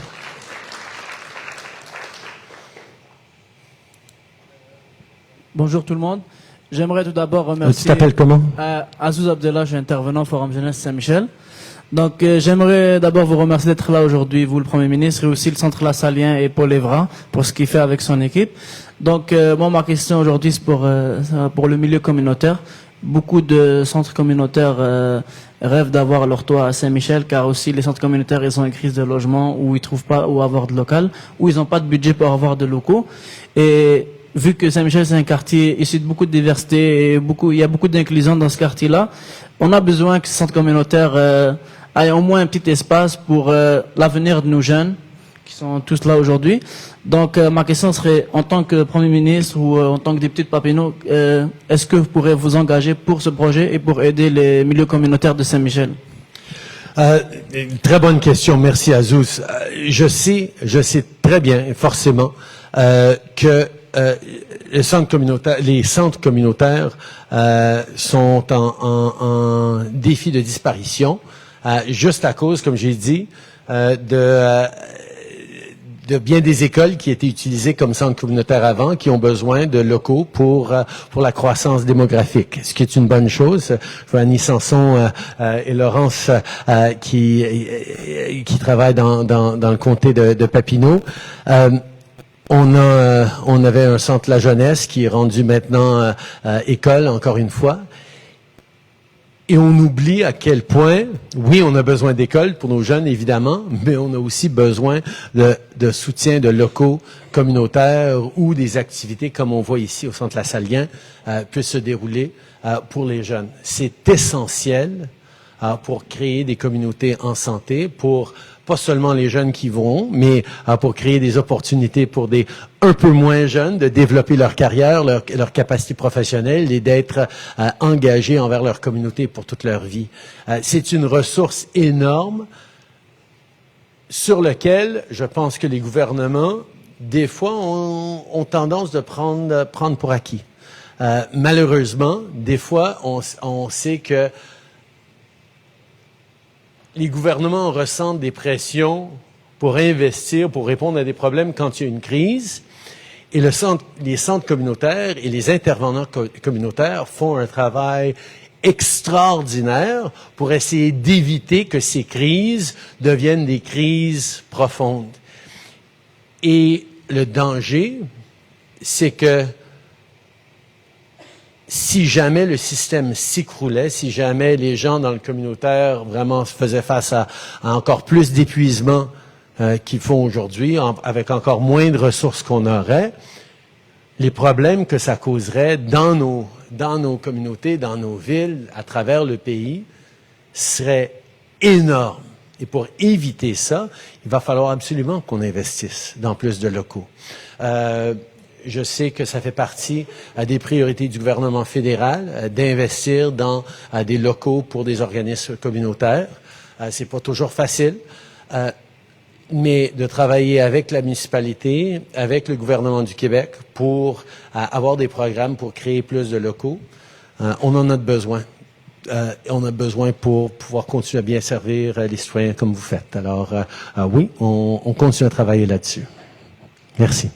Bonjour tout le monde. J'aimerais tout d'abord remercier... Tu t'appelles comment? Azouz Abdellah, je suis intervenant au Forum Jeunesse Saint-Michel. Donc j'aimerais d'abord vous remercier d'être là aujourd'hui, vous le Premier ministre, et aussi le Centre Lassalien et Paul Evra, pour ce qu'il fait avec son équipe. Donc moi, ma question aujourd'hui, c'est pour le milieu communautaire. Beaucoup de centres communautaires rêvent d'avoir leur toit à Saint-Michel, car aussi les centres communautaires, ils ont une crise de logement, où ils trouvent pas où avoir de local, où ils n'ont pas de budget pour avoir de locaux. Et vu que Saint-Michel, c'est un quartier issu de beaucoup de diversité et il y a beaucoup d'inclusion dans ce quartier-là, on a besoin que ce centre communautaire ait au moins un petit espace pour l'avenir de nos jeunes, qui sont tous là aujourd'hui. Donc, ma question serait, en tant que Premier ministre ou en tant que député de Papineau, est-ce que vous pourrez vous engager pour ce projet et pour aider les milieux communautaires de Saint-Michel? Très bonne question, merci Azouz. Je sais très bien, forcément, que les centres communautaires sont en défi de disparition, juste à cause, comme j'ai dit, de bien des écoles qui étaient utilisées comme centres communautaires avant, qui ont besoin de locaux pour la croissance démographique, ce qui est une bonne chose. Je vois Annie Sanson et Laurence qui travaillent dans le comté de Papineau. On avait un centre La Jeunesse qui est rendu maintenant école, encore une fois. Et on oublie à quel point, oui, on a besoin d'écoles pour nos jeunes, évidemment, mais on a aussi besoin de soutien de locaux communautaires où des activités, comme on voit ici au Centre La Salle puissent se dérouler pour les jeunes. C'est essentiel pour créer des communautés en santé, pour pas seulement les jeunes qui vont, mais pour créer des opportunités pour des un peu moins jeunes de développer leur carrière, leur capacité professionnelle et d'être engagés envers leur communauté pour toute leur vie. C'est une ressource énorme sur laquelle je pense que les gouvernements, des fois, ont tendance de prendre pour acquis. Malheureusement, des fois, on sait que les gouvernements ressentent des pressions pour investir, pour répondre à des problèmes quand il y a une crise. Et les centres communautaires et les intervenants communautaires font un travail extraordinaire pour essayer d'éviter que ces crises deviennent des crises profondes. Et le danger, c'est que si jamais le système s'écroulait, si jamais les gens dans le communautaire vraiment faisaient face à encore plus d'épuisement qu'ils font aujourd'hui, avec encore moins de ressources qu'on aurait, les problèmes que ça causerait dans nos communautés, dans nos villes, à travers le pays, seraient énormes. Et pour éviter ça, il va falloir absolument qu'on investisse dans plus de locaux. Je sais que ça fait partie des priorités du gouvernement fédéral d'investir dans des locaux pour des organismes communautaires. C'est pas toujours facile, mais de travailler avec la municipalité, avec le gouvernement du Québec pour avoir des programmes pour créer plus de locaux. On en a besoin. On a besoin pour pouvoir continuer à bien servir les citoyens comme vous faites. Alors, oui, on continue à travailler là-dessus. Merci.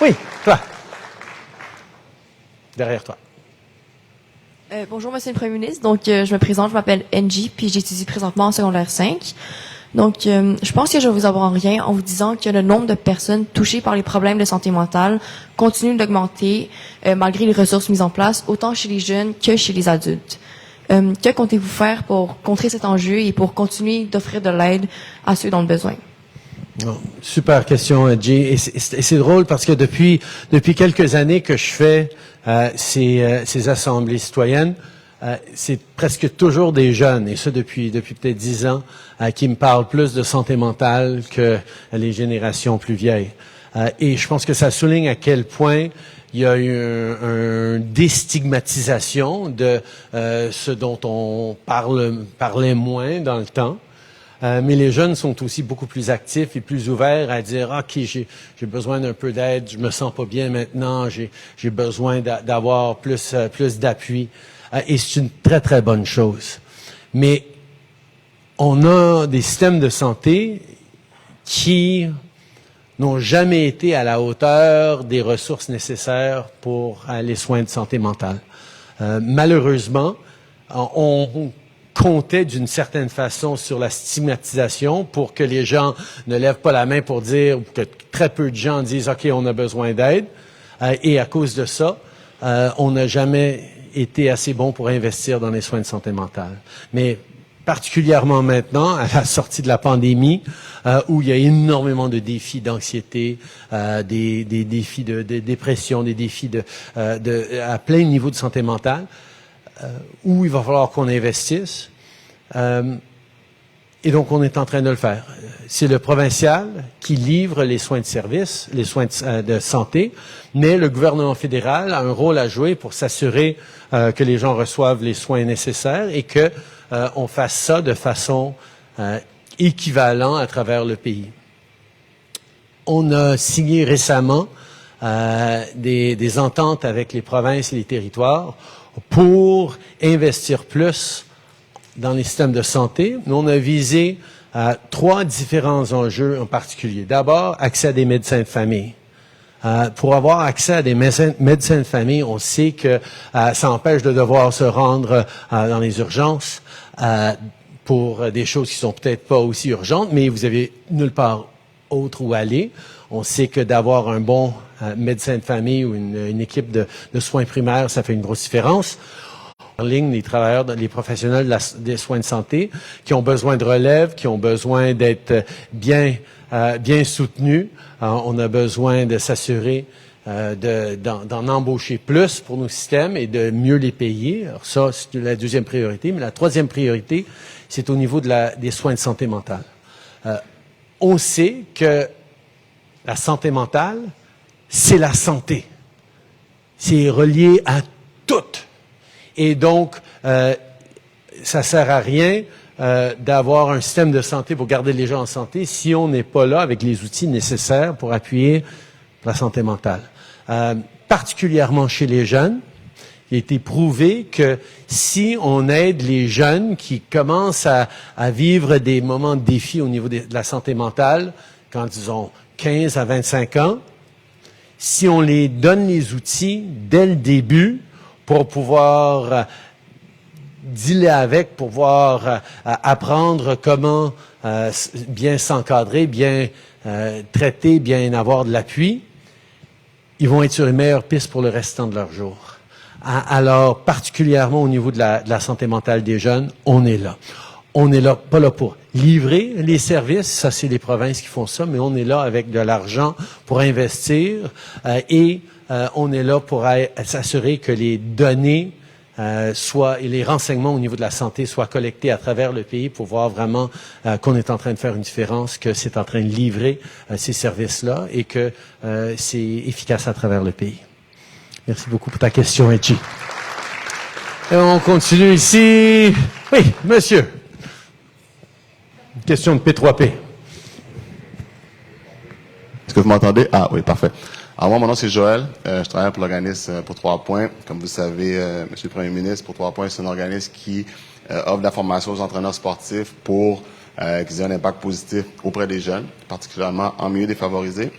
Oui, toi. Derrière toi. Bonjour, Monsieur le Premier ministre. Donc, je me présente, je m'appelle Angie, puis j'étudie présentement en secondaire 5. Donc, je pense que je vous apprends rien en vous disant que le nombre de personnes touchées par les problèmes de santé mentale continue d'augmenter malgré les ressources mises en place, autant chez les jeunes que chez les adultes. Que comptez-vous faire pour contrer cet enjeu et pour continuer d'offrir de l'aide à ceux dans le besoin? Oh, super question, Jay. Et c'est drôle parce que depuis quelques années que je fais ces assemblées citoyennes, c'est presque toujours des jeunes, et ça depuis peut-être 10 ans, qui me parlent plus de santé mentale que les générations plus vieilles. Et je pense que ça souligne à quel point il y a eu une déstigmatisation de ce dont on parlait moins dans le temps. Mais les jeunes sont aussi beaucoup plus actifs et plus ouverts à dire « OK, j'ai besoin d'un peu d'aide, je me sens pas bien maintenant, j'ai besoin d'avoir plus d'appui. » Et c'est une très, très bonne chose. Mais on a des systèmes de santé qui n'ont jamais été à la hauteur des ressources nécessaires pour les soins de santé mentale. Malheureusement, on comptait d'une certaine façon sur la stigmatisation pour que les gens ne lèvent pas la main pour dire, que très peu de gens disent « OK, on a besoin d'aide ». Et à cause de ça, on n'a jamais été assez bon pour investir dans les soins de santé mentale. Mais particulièrement maintenant, à la sortie de la pandémie, où il y a énormément de défis d'anxiété, des défis de dépression, des défis à plein niveau de santé mentale, où il va falloir qu'on investisse. Et donc, on est en train de le faire. C'est le provincial qui livre les soins de service, les soins de santé, mais le gouvernement fédéral a un rôle à jouer pour s'assurer que les gens reçoivent les soins nécessaires et que on fasse ça de façon équivalente à travers le pays. On a signé récemment des ententes avec les provinces et les territoires pour investir plus dans les systèmes de santé. Nous, on a visé 3 différents enjeux en particulier. D'abord, accès à des médecins de famille. Pour avoir accès à des médecins de famille, on sait que ça empêche de devoir se rendre dans les urgences pour des choses qui sont peut-être pas aussi urgentes, mais vous avez nulle part autre où aller. On sait que d'avoir un bon médecin de famille ou une équipe de soins primaires, ça fait une grosse différence. En ligne, les travailleurs, les professionnels des soins de santé qui ont besoin de relève, qui ont besoin d'être bien soutenus. On a besoin de s'assurer d'en embaucher plus pour nos systèmes et de mieux les payer. Alors ça, c'est la deuxième priorité. Mais la troisième priorité, c'est au niveau des soins de santé mentale. On sait que la santé mentale, c'est la santé. C'est relié à tout. Et donc, ça sert à rien d'avoir un système de santé pour garder les gens en santé si on n'est pas là avec les outils nécessaires pour appuyer la santé mentale. Particulièrement chez les jeunes, il a été prouvé que si on aide les jeunes qui commencent à vivre des moments de défi au niveau de la santé mentale, quand ils ont 15 à 25 ans, si on les donne les outils dès le début pour pouvoir dealer avec, pour pouvoir apprendre comment bien s'encadrer, bien traiter, bien avoir de l'appui, ils vont être sur une meilleure piste pour le restant de leur jour. Alors, particulièrement au niveau de la santé mentale des jeunes, on est là. On est là, pas là pour livrer les services, ça c'est les provinces qui font ça, mais on est là avec de l'argent pour investir et on est là pour s'assurer que les données et les renseignements au niveau de la santé soient collectés à travers le pays pour voir vraiment qu'on est en train de faire une différence, que c'est en train de livrer ces services-là et que c'est efficace à travers le pays. Merci beaucoup pour ta question, Edgy. Et on continue ici. Oui, monsieur. Une question de P3P. Est-ce que vous m'entendez? Ah oui, parfait. Alors moi, mon nom c'est Joël. Je travaille pour l'organisme Pour 3 points. Comme vous savez, Monsieur le Premier ministre, Pour 3 points, c'est un organisme qui offre de la formation aux entraîneurs sportifs pour qu'ils aient un impact positif auprès des jeunes, particulièrement en milieu défavorisé.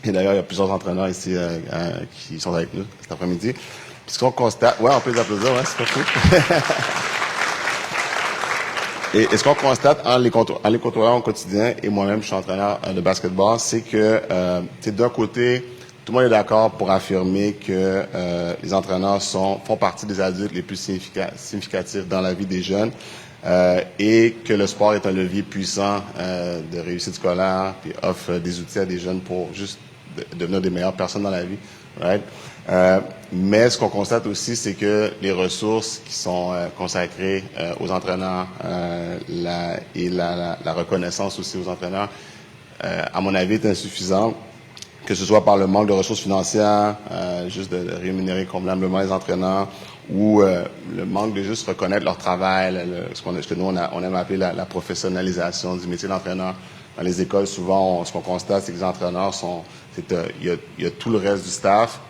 Et d'ailleurs, il y a plusieurs entraîneurs ici qui sont avec nous cet après-midi. Puis ce qu'on constate... Ouais, on peut les applaudir, ouais, c'est pas cool. Et ce qu'on constate en les côtoyant au quotidien, et moi-même, je suis entraîneur de basketball, c'est que, d'un côté, tout le monde est d'accord pour affirmer que les entraîneurs font partie des adultes les plus significatifs dans la vie des jeunes et que le sport est un levier puissant de réussite scolaire puis offre des outils à des jeunes pour juste devenir des meilleures personnes dans la vie. Right? Mais ce qu'on constate aussi, c'est que les ressources qui sont consacrées aux entraîneurs et la reconnaissance aussi aux entraîneurs, à mon avis, est insuffisante, que ce soit par le manque de ressources financières, juste de rémunérer convenablement les entraîneurs, ou le manque de juste reconnaître leur travail, ce que nous on aime appeler la professionnalisation du métier d'entraîneur. Dans les écoles, souvent, ce qu'on constate, c'est que les entraîneurs il y a tout le reste du staff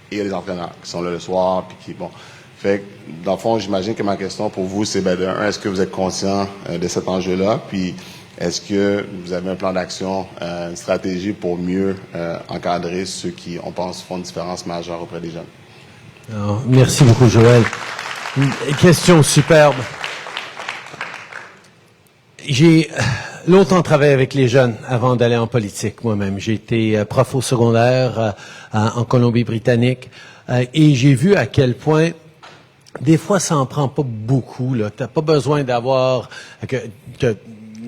et il y a les entraîneurs qui sont là le soir, puis qui, bon. Fait que, dans le fond, j'imagine que ma question pour vous, c'est, est-ce que vous êtes conscient de cet enjeu-là? Puis, est-ce que vous avez un plan d'action, une stratégie pour mieux encadrer ceux qui, on pense, font une différence majeure auprès des jeunes? Alors, merci beaucoup, Joël. Une question superbe. J'ai longtemps travaillé avec les jeunes avant d'aller en politique moi-même. J'ai été prof au secondaire en Colombie-Britannique et j'ai vu à quel point des fois ça en prend pas beaucoup. T'as pas besoin d'avoir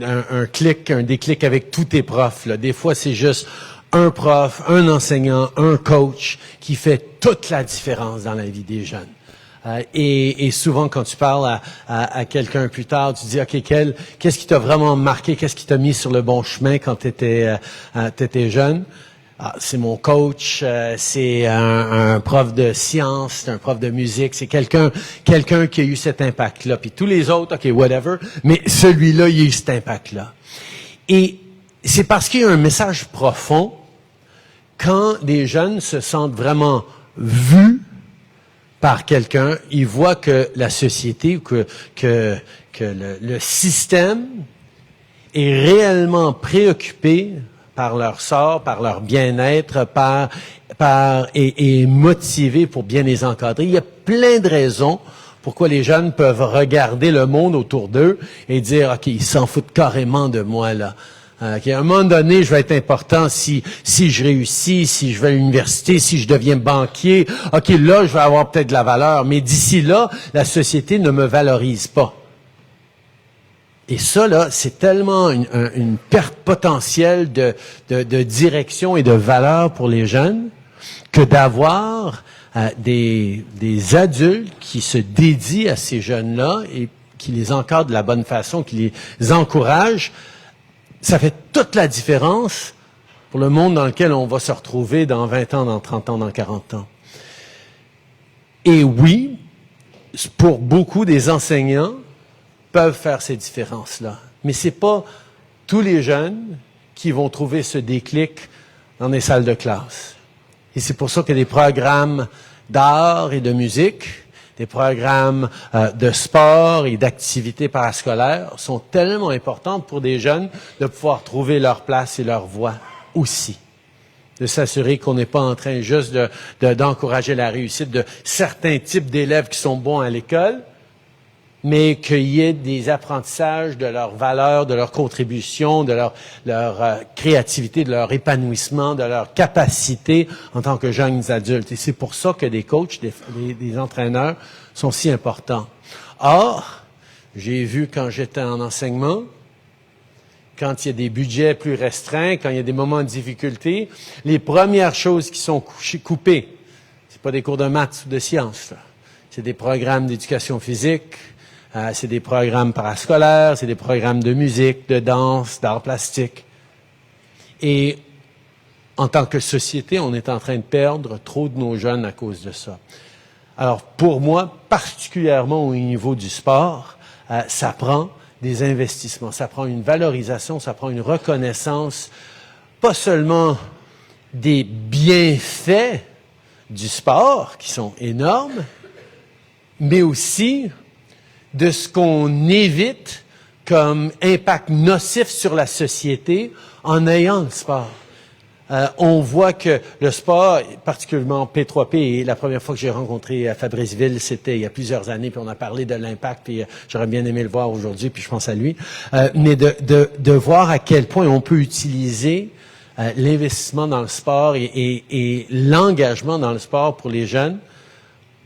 un déclic avec tous tes profs. Là. Des fois c'est juste un prof, un enseignant, un coach qui fait toute la différence dans la vie des jeunes. Et souvent, quand tu parles à quelqu'un plus tard, tu dis, OK, qu'est-ce qui t'a vraiment marqué? Qu'est-ce qui t'a mis sur le bon chemin quand t'étais jeune? Ah, c'est mon coach, c'est un prof de sciences, c'est un prof de musique, c'est quelqu'un qui a eu cet impact-là. Puis tous les autres, OK, whatever, mais celui-là, il a eu cet impact-là. Et c'est parce qu'il y a un message profond quand des jeunes se sentent vraiment vus par quelqu'un, ils voient que la société, que le système est réellement préoccupé par leur sort, par leur bien-être, et motivé pour bien les encadrer. Il y a plein de raisons pourquoi les jeunes peuvent regarder le monde autour d'eux et dire, OK, ils s'en foutent carrément de moi, là. qu'à un moment donné, je vais être important si je réussis, si je vais à l'université, si je deviens banquier. OK, là, je vais avoir peut-être de la valeur, mais d'ici là, la société ne me valorise pas. Et ça, là, c'est tellement une perte potentielle de direction et de valeur pour les jeunes que d'avoir des adultes qui se dédient à ces jeunes-là et qui les encadrent de la bonne façon, qui les encouragent. Ça fait toute la différence pour le monde dans lequel on va se retrouver dans 20 ans, dans 30 ans, dans 40 ans. Et oui, pour beaucoup des enseignants, peuvent faire ces différences-là. Mais c'est pas tous les jeunes qui vont trouver ce déclic dans les salles de classe. Et c'est pour ça que des programmes d'art et de musique, des programmes de sport et d'activités parascolaires sont tellement importants pour des jeunes de pouvoir trouver leur place et leur voie aussi. De s'assurer qu'on n'est pas en train juste d'encourager la réussite de certains types d'élèves qui sont bons à l'école, mais qu'il y ait des apprentissages de leurs valeurs, de leur contribution, de leur créativité, de leur épanouissement, de leur capacité en tant que jeunes adultes. Et c'est pour ça que des coachs, des entraîneurs sont si importants. Or, j'ai vu quand j'étais en enseignement, quand il y a des budgets plus restreints, quand il y a des moments de difficulté, les premières choses qui sont coupées, c'est pas des cours de maths ou de sciences, là. C'est des programmes d'éducation physique, c'est des programmes parascolaires, c'est des programmes de musique, de danse, d'art plastique. Et en tant que société, on est en train de perdre trop de nos jeunes à cause de ça. Alors, pour moi, particulièrement au niveau du sport, ça prend des investissements, ça prend une valorisation, ça prend une reconnaissance, pas seulement des bienfaits du sport, qui sont énormes, mais aussi de ce qu'on évite comme impact nocif sur la société en ayant le sport. On voit que le sport, particulièrement P3P, et la première fois que j'ai rencontré Fabrice Ville, c'était il y a plusieurs années, puis on a parlé de l'impact, puis j'aurais bien aimé le voir aujourd'hui, puis je pense à lui, mais de voir à quel point on peut utiliser l'investissement dans le sport et l'engagement dans le sport pour les jeunes,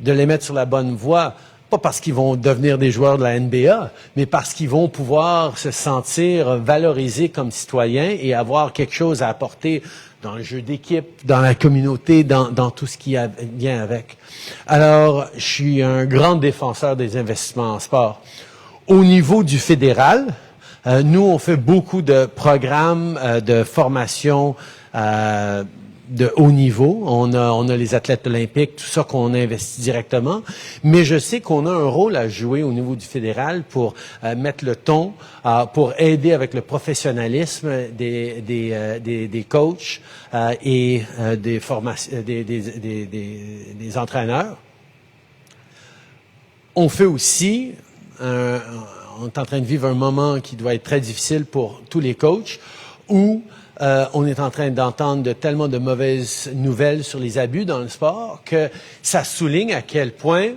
de les mettre sur la bonne voie. Pas parce qu'ils vont devenir des joueurs de la NBA, mais parce qu'ils vont pouvoir se sentir valorisés comme citoyens et avoir quelque chose à apporter dans le jeu d'équipe, dans la communauté, dans tout ce qui vient avec. Alors, je suis un grand défenseur des investissements en sport. Au niveau du fédéral, nous, on fait beaucoup de programmes de formation de haut niveau. On a les athlètes olympiques, tout ça qu'on investit directement. Mais je sais qu'on a un rôle à jouer au niveau du fédéral pour mettre le ton, pour aider avec le professionnalisme des coachs et des entraîneurs. On fait aussi, on est en train de vivre un moment qui doit être très difficile pour tous les coachs, où on est en train d'entendre tellement de mauvaises nouvelles sur les abus dans le sport que ça souligne à quel point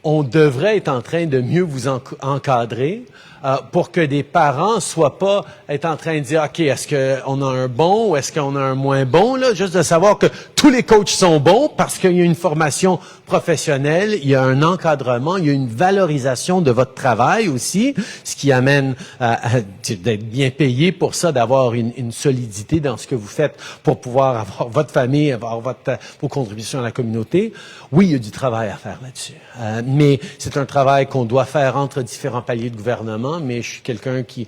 on devrait être en train de mieux vous encadrer pour que des parents soient pas être en train de dire OK, est-ce qu'on a un bon ou est-ce qu'on a un moins bon là, juste de savoir que tous les coachs sont bons parce qu'il y a une formation professionnelle, il y a un encadrement, il y a une valorisation de votre travail aussi, ce qui amène d'être bien payé pour ça, d'avoir une solidité dans ce que vous faites pour pouvoir avoir votre famille, avoir vos contributions à la communauté. Oui, il y a du travail à faire là-dessus. Mais c'est un travail qu'on doit faire entre différents paliers de gouvernement, mais je suis quelqu'un qui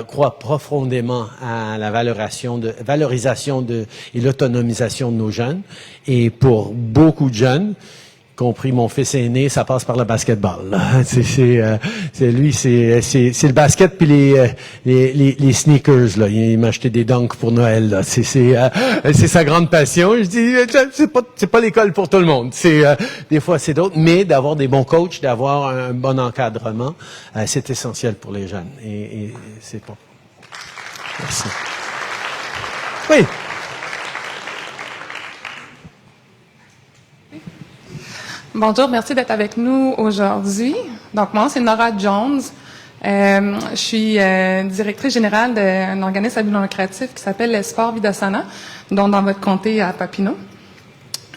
croit profondément à la valorisation et l'autonomisation de nos jeunes. Et pour beaucoup de jeunes, compris mon fils aîné, ça passe par le basketball. C'est le basket puis les sneakers là. Il m'a acheté des dunks pour Noël là. C'est sa grande passion. Je dis c'est pas l'école pour tout le monde. Des fois c'est d'autres, mais d'avoir des bons coachs, d'avoir un bon encadrement, c'est essentiel pour les jeunes. Et c'est pas. Merci. Oui. Bonjour, merci d'être avec nous aujourd'hui. Donc, moi, c'est Nora Jones. Je suis directrice générale d'un organisme à but non lucratif qui s'appelle l'Esport Vidassana, dont dans votre comté à Papineau.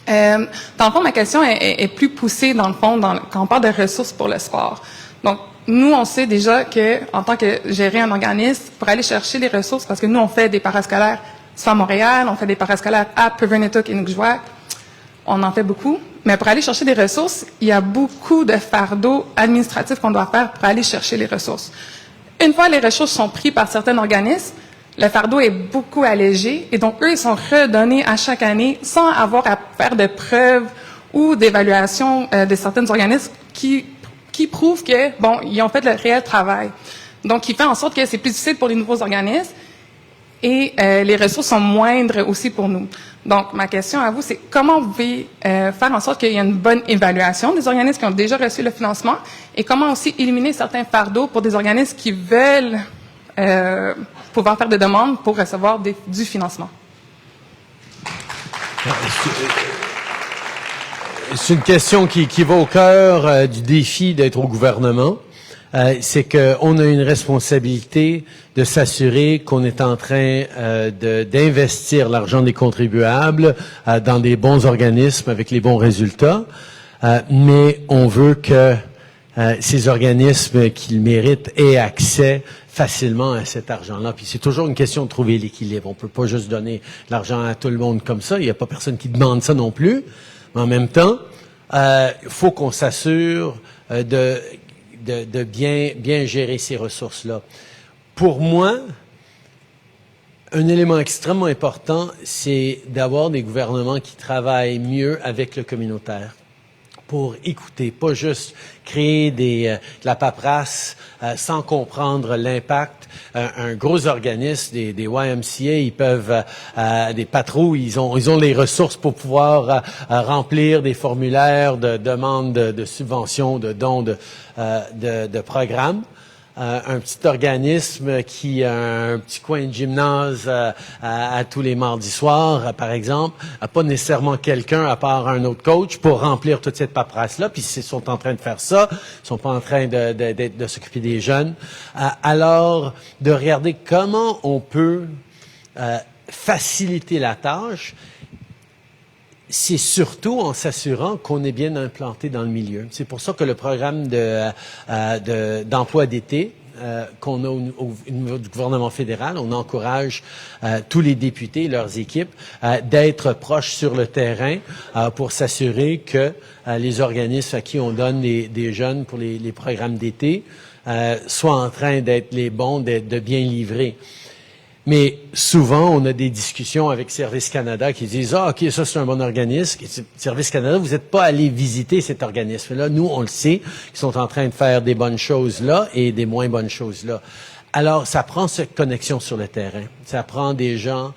Dans le fond, ma question est plus poussée, dans le fond, quand on parle de ressources pour le sport. Donc, nous, on sait déjà que, en tant que gérer un organisme, pour aller chercher les ressources, parce que nous, on fait des parascolaires soit à Montréal, on fait des parascolaires à Pevernituk et Nukjuak, on en fait beaucoup. Mais pour aller chercher des ressources, il y a beaucoup de fardeaux administratifs qu'on doit faire pour aller chercher les ressources. Une fois les ressources sont prises par certains organismes, le fardeau est beaucoup allégé et donc eux, ils sont redonnés à chaque année sans avoir à faire de preuves ou d'évaluation de certains organismes qui prouvent que, bon, ils ont fait le réel travail. Donc, il fait en sorte que c'est plus difficile pour les nouveaux organismes et les ressources sont moindres aussi pour nous. Donc, ma question à vous, c'est comment vous pouvez faire en sorte qu'il y ait une bonne évaluation des organismes qui ont déjà reçu le financement et comment aussi éliminer certains fardeaux pour des organismes qui veulent pouvoir faire des demandes pour recevoir du financement. C'est une question qui va au cœur du défi d'être au gouvernement. C'est qu'on a une responsabilité de s'assurer qu'on est en train d'investir l'argent des contribuables dans des bons organismes avec les bons résultats, mais on veut que ces organismes qui le méritent aient accès facilement à cet argent-là. Puis c'est toujours une question de trouver l'équilibre. On peut pas juste donner l'argent à tout le monde comme ça. Il n'y a pas personne qui demande ça non plus. Mais en même temps, il faut qu'on s'assure de bien gérer ces ressources-là. Pour moi, un élément extrêmement important, c'est d'avoir des gouvernements qui travaillent mieux avec le communautaire pour écouter, pas juste créer de la paperasse sans comprendre l'impact. Un gros organisme, des YMCA, ils peuvent, des patrouilles, ils ont les ressources pour pouvoir remplir des formulaires de demande de subventions, de dons de programmes. Un petit organisme qui a un petit coin de gymnase à tous les mardis soirs, par exemple, n'a pas nécessairement quelqu'un à part un autre coach pour remplir toute cette paperasse-là. Puis s'ils sont en train de faire ça, ils sont pas en train de s'occuper des jeunes. Alors, de regarder comment on peut faciliter la tâche. C'est surtout en s'assurant qu'on est bien implanté dans le milieu. C'est pour ça que le programme d'emploi d'été qu'on a au niveau du gouvernement fédéral, on encourage tous les députés et leurs équipes d'être proches sur le terrain pour s'assurer que les organismes à qui on donne des jeunes pour les programmes d'été soient en train d'être les bons, de bien livrer. Mais souvent, on a des discussions avec Service Canada qui disent « Ah, OK, ça, c'est un bon organisme. » Service Canada, vous n'êtes pas allé visiter cet organisme-là. Nous, on le sait, ils sont en train de faire des bonnes choses là et des moins bonnes choses là. Alors, ça prend cette connexion sur le terrain. Ça prend des gens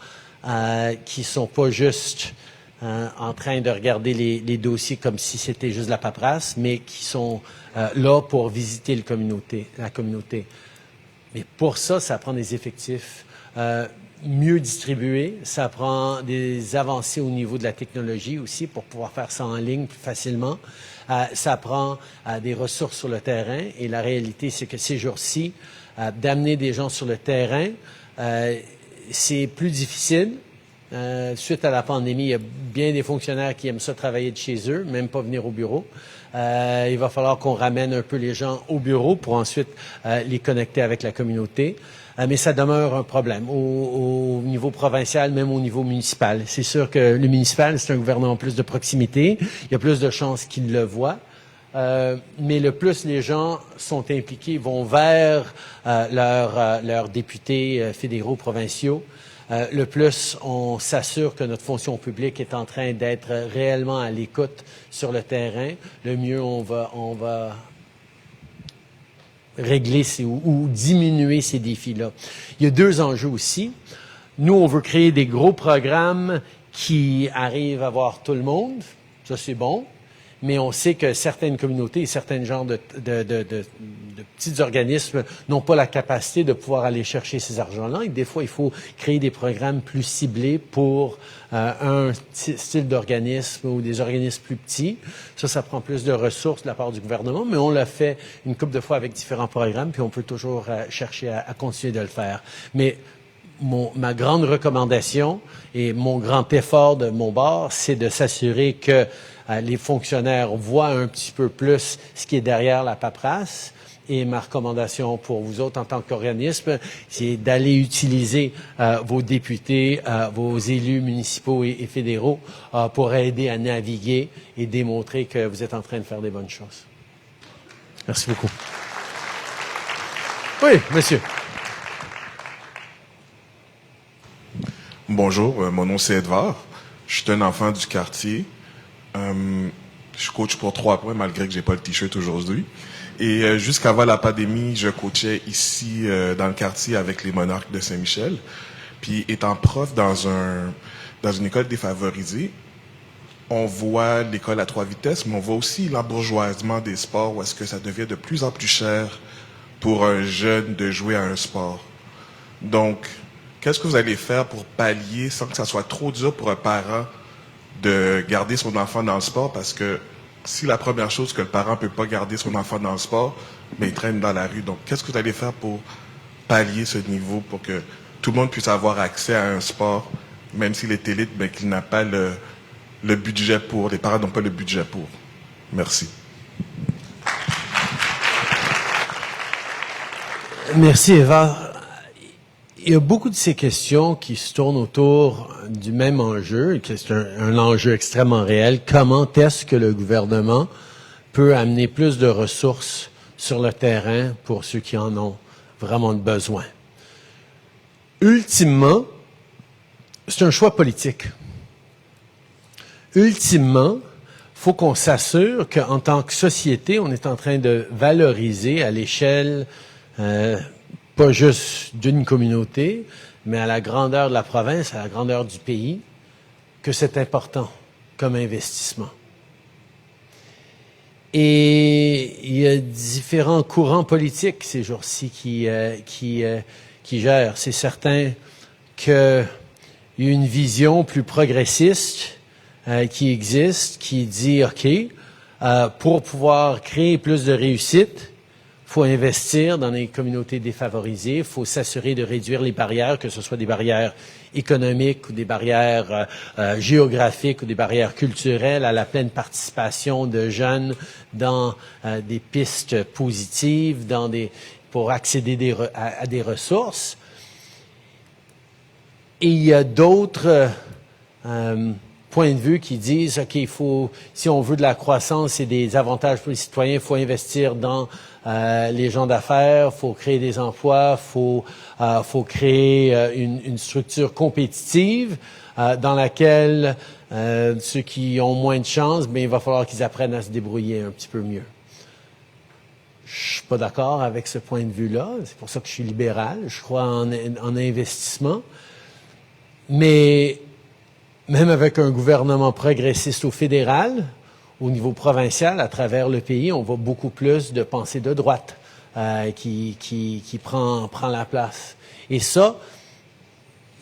qui sont pas juste en train de regarder les dossiers comme si c'était juste la paperasse, mais qui sont là pour visiter la communauté. Mais pour ça, ça prend des effectifs mieux distribués. Ça prend des avancées au niveau de la technologie aussi pour pouvoir faire ça en ligne plus facilement. Ça prend des ressources sur le terrain. Et la réalité, c'est que ces jours-ci, d'amener des gens sur le terrain, c'est plus difficile. Suite à la pandémie, il y a bien des fonctionnaires qui aiment ça travailler de chez eux, même pas venir au bureau. Il va falloir qu'on ramène un peu les gens au bureau pour ensuite les connecter avec la communauté. Mais ça demeure un problème au niveau provincial, même au niveau municipal. C'est sûr que le municipal, c'est un gouvernement plus de proximité. Il y a plus de chances qu'ils le voient. Mais le plus les gens sont impliqués, vont vers leurs députés fédéraux, provinciaux, le plus on s'assure que notre fonction publique est en train d'être réellement à l'écoute sur le terrain, le mieux on va régler ou diminuer ces défis-là. Il y a deux enjeux aussi. Nous, on veut créer des gros programmes qui arrivent à voir tout le monde. Ça, c'est bon. mais on sait que certaines communautés et certains genres de petits organismes n'ont pas la capacité de pouvoir aller chercher ces argents-là. Et des fois, il faut créer des programmes plus ciblés pour un style d'organisme ou des organismes plus petits. Ça prend plus de ressources de la part du gouvernement, mais on l'a fait une couple de fois avec différents programmes, puis on peut toujours chercher à continuer de le faire. Mais ma grande recommandation et mon grand effort de mon bord, c'est de s'assurer que les fonctionnaires voient un petit peu plus ce qui est derrière la paperasse. Et ma recommandation pour vous autres en tant qu'organisme, c'est d'aller utiliser vos députés, vos élus municipaux et fédéraux pour aider à naviguer et démontrer que vous êtes en train de faire des bonnes choses. Merci beaucoup. Oui, monsieur. Bonjour, mon nom c'est Edouard. Je suis un enfant du quartier. Je coach pour 3 points malgré que j'ai pas le t-shirt aujourd'hui. Et jusqu'avant la pandémie, je coachais ici dans le quartier avec les Monarques de Saint-Michel. Puis étant prof dans une école défavorisée, on voit l'école à 3 vitesses, mais on voit aussi l'embourgeoisement des sports où est-ce que ça devient de plus en plus cher pour un jeune de jouer à un sport. Donc, qu'est-ce que vous allez faire pour pallier sans que ça soit trop dur pour un parent de garder son enfant dans le sport? Parce que si la première chose que le parent ne peut pas garder son enfant dans le sport, mais il traîne dans la rue. Donc, qu'est-ce que vous allez faire pour pallier ce niveau, pour que tout le monde puisse avoir accès à un sport, même s'il est élite, mais qu'il n'a pas le budget pour, les parents n'ont pas le budget pour? Merci. Merci, Eva. Il y a beaucoup de ces questions qui se tournent autour du même enjeu, et que c'est un enjeu extrêmement réel. Comment est-ce que le gouvernement peut amener plus de ressources sur le terrain pour ceux qui en ont vraiment besoin? Ultimement, c'est un choix politique. Ultimement, il faut qu'on s'assure qu'en tant que société, on est en train de valoriser à l'échelle pas juste d'une communauté, mais à la grandeur de la province, à la grandeur du pays, que c'est important comme investissement. Et il y a différents courants politiques ces jours-ci qui gèrent. C'est certain qu'il y a une vision plus progressiste qui existe, qui dit, OK, pour pouvoir créer plus de réussite, il faut investir dans les communautés défavorisées, il faut s'assurer de réduire les barrières, que ce soit des barrières économiques ou des barrières géographiques ou des barrières culturelles à la pleine participation de jeunes dans des pistes positives, pour accéder à des ressources. Et il y a d'autres points de vue qui disent, OK, si on veut de la croissance et des avantages pour les citoyens, il faut investir dans les gens d'affaires, il faut créer des emplois, il faut créer une structure compétitive dans laquelle ceux qui ont moins de chance, il va falloir qu'ils apprennent à se débrouiller un petit peu mieux. Je suis pas d'accord avec ce point de vue-là. C'est pour ça que je suis libéral. Je crois en investissement. Mais même avec un gouvernement progressiste au fédéral, au niveau provincial, à travers le pays, on voit beaucoup plus de pensée de droite qui prend la place. Et ça,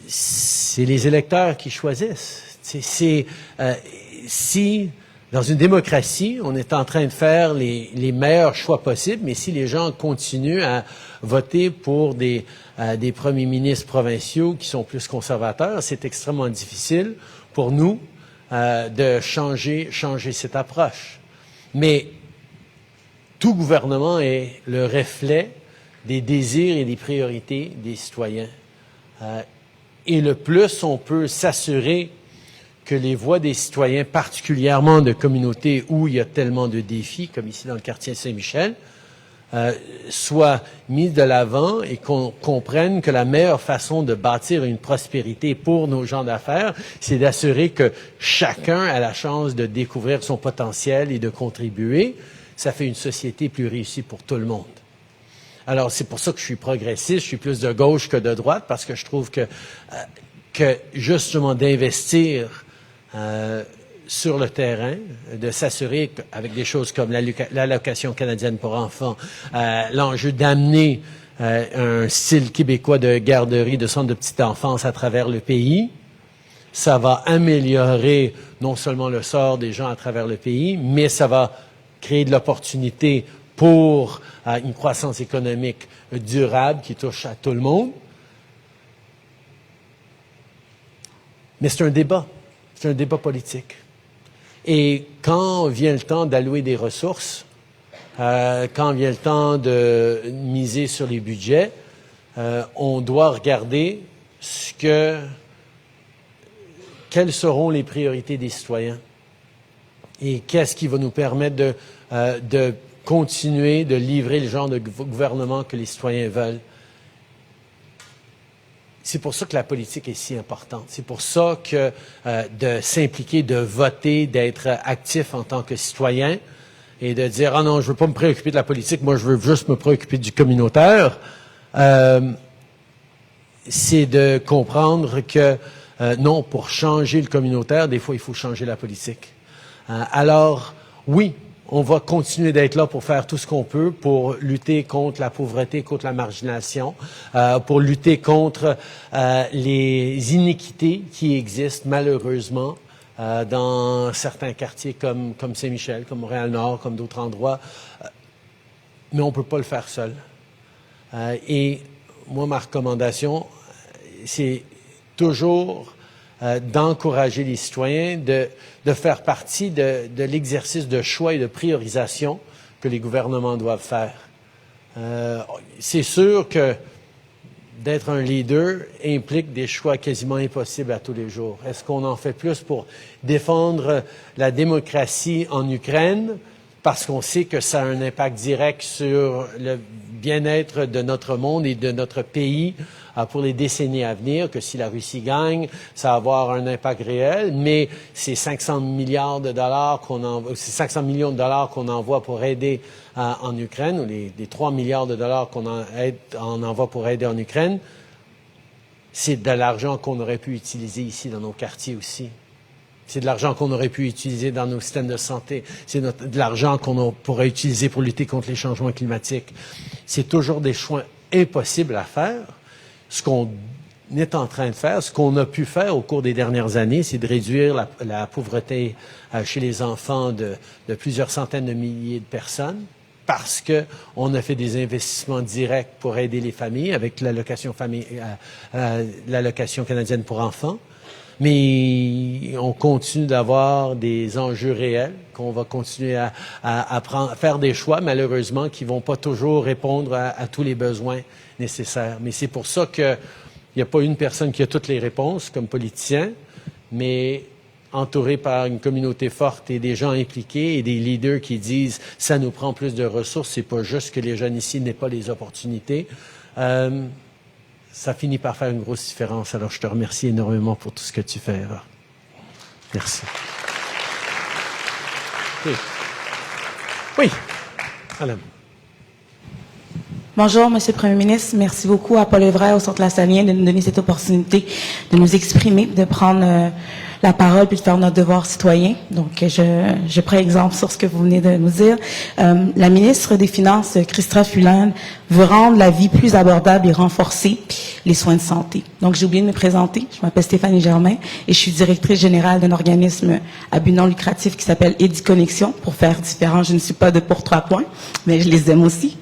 c'est les électeurs qui choisissent. Si, dans une démocratie, on est en train de faire les meilleurs choix possibles, mais si les gens continuent à voter pour des premiers ministres provinciaux qui sont plus conservateurs, c'est extrêmement difficile pour nous de changer cette approche. Mais tout gouvernement est le reflet des désirs et des priorités des citoyens. Et le plus on peut s'assurer que les voix des citoyens, particulièrement de communautés où il y a tellement de défis, comme ici dans le quartier Saint-Michel, soient mises de l'avant et qu'on comprenne que la meilleure façon de bâtir une prospérité pour nos gens d'affaires, c'est d'assurer que chacun a la chance de découvrir son potentiel et de contribuer. Ça fait une société plus réussie pour tout le monde. Alors, c'est pour ça que je suis progressiste, je suis plus de gauche que de droite, parce que je trouve que justement d'investir sur le terrain, de s'assurer qu'avec des choses comme l'allocation canadienne pour enfants, l'enjeu d'amener un style québécois de garderie, de centre de petite enfance à travers le pays, ça va améliorer non seulement le sort des gens à travers le pays, mais ça va créer de l'opportunité pour une croissance économique durable qui touche à tout le monde. Mais c'est un débat politique. Et quand vient le temps d'allouer des ressources, quand vient le temps de miser sur les budgets, on doit regarder quelles seront les priorités des citoyens et qu'est-ce qui va nous permettre de continuer de livrer le genre de gouvernement que les citoyens veulent. C'est pour ça que la politique est si importante. C'est pour ça que de s'impliquer, de voter, d'être actif en tant que citoyen et de dire « Ah non, je veux pas me préoccuper de la politique, moi je veux juste me préoccuper du communautaire », c'est de comprendre que non, pour changer le communautaire, des fois il faut changer la politique. Alors, oui, on va continuer d'être là pour faire tout ce qu'on peut pour lutter contre la pauvreté, contre la marginalisation, pour lutter contre les iniquités qui existent malheureusement dans certains quartiers comme Saint-Michel, comme Montréal-Nord, comme d'autres endroits. Mais on ne peut pas le faire seul. Et moi, ma recommandation, c'est toujours d'encourager les citoyens de faire partie de l'exercice de choix et de priorisation que les gouvernements doivent faire. C'est sûr que d'être un leader implique des choix quasiment impossibles à tous les jours. Est-ce qu'on en fait plus pour défendre la démocratie en Ukraine parce qu'on sait que ça a un impact direct sur le bien-être de notre monde et de notre pays pour les décennies à venir, que si la Russie gagne, ça va avoir un impact réel, mais ces 500 millions de dollars qu'on envoie pour aider en Ukraine, ou les 3 milliards de dollars qu'on envoie pour aider en Ukraine, c'est de l'argent qu'on aurait pu utiliser ici dans nos quartiers aussi. C'est de l'argent qu'on aurait pu utiliser dans nos systèmes de santé. C'est de l'argent qu'on pourrait utiliser pour lutter contre les changements climatiques. C'est toujours des choix impossibles à faire. Ce qu'on est en train de faire, ce qu'on a pu faire au cours des dernières années, c'est de réduire la pauvreté chez les enfants de plusieurs centaines de milliers de personnes parce qu'on a fait des investissements directs pour aider les familles avec l'allocation canadienne pour enfants. Mais on continue d'avoir des enjeux réels, qu'on va continuer à faire des choix, malheureusement, qui ne vont pas toujours répondre à tous les besoins nécessaires. Mais c'est pour ça qu'il n'y a pas une personne qui a toutes les réponses comme politicien, mais entouré par une communauté forte et des gens impliqués et des leaders qui disent « ça nous prend plus de ressources, c'est pas juste que les jeunes ici n'aient pas les opportunités ». Ça finit par faire une grosse différence. Alors, je te remercie énormément pour tout ce que tu fais, Eva. Merci. Oui, madame. Bonjour, Monsieur le Premier ministre. Merci beaucoup à Paul Evra, au Centre La Saline, de nous donner cette opportunité de nous exprimer, de prendre la parole puis de faire notre devoir citoyen. Donc, je prends exemple sur ce que vous venez de nous dire. La ministre des Finances, Chrystia Freeland, veut rendre la vie plus abordable et renforcer les soins de santé. Donc, j'ai oublié de me présenter. Je m'appelle Stéphanie Germain et je suis directrice générale d'un organisme à but non lucratif qui s'appelle Édiconnexion. Pour faire différent, je ne suis pas de pour 3 points, mais je les aime aussi.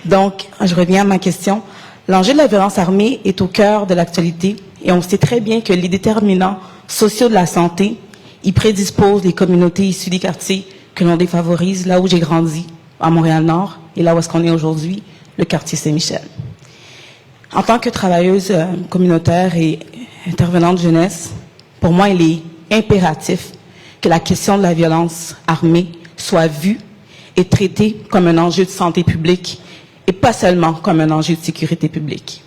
Donc, je reviens à ma question. L'enjeu de la violence armée est au cœur de l'actualité et on sait très bien que les déterminants sociaux de la santé, ils prédisposent les communautés issues des quartiers que l'on défavorise, là où j'ai grandi, à Montréal-Nord, et là où est-ce qu'on est aujourd'hui, le quartier Saint-Michel. En tant que travailleuse communautaire et intervenante jeunesse, pour moi, il est impératif que la question de la violence armée soit vue et traitée comme un enjeu de santé publique et pas seulement comme un enjeu de sécurité publique.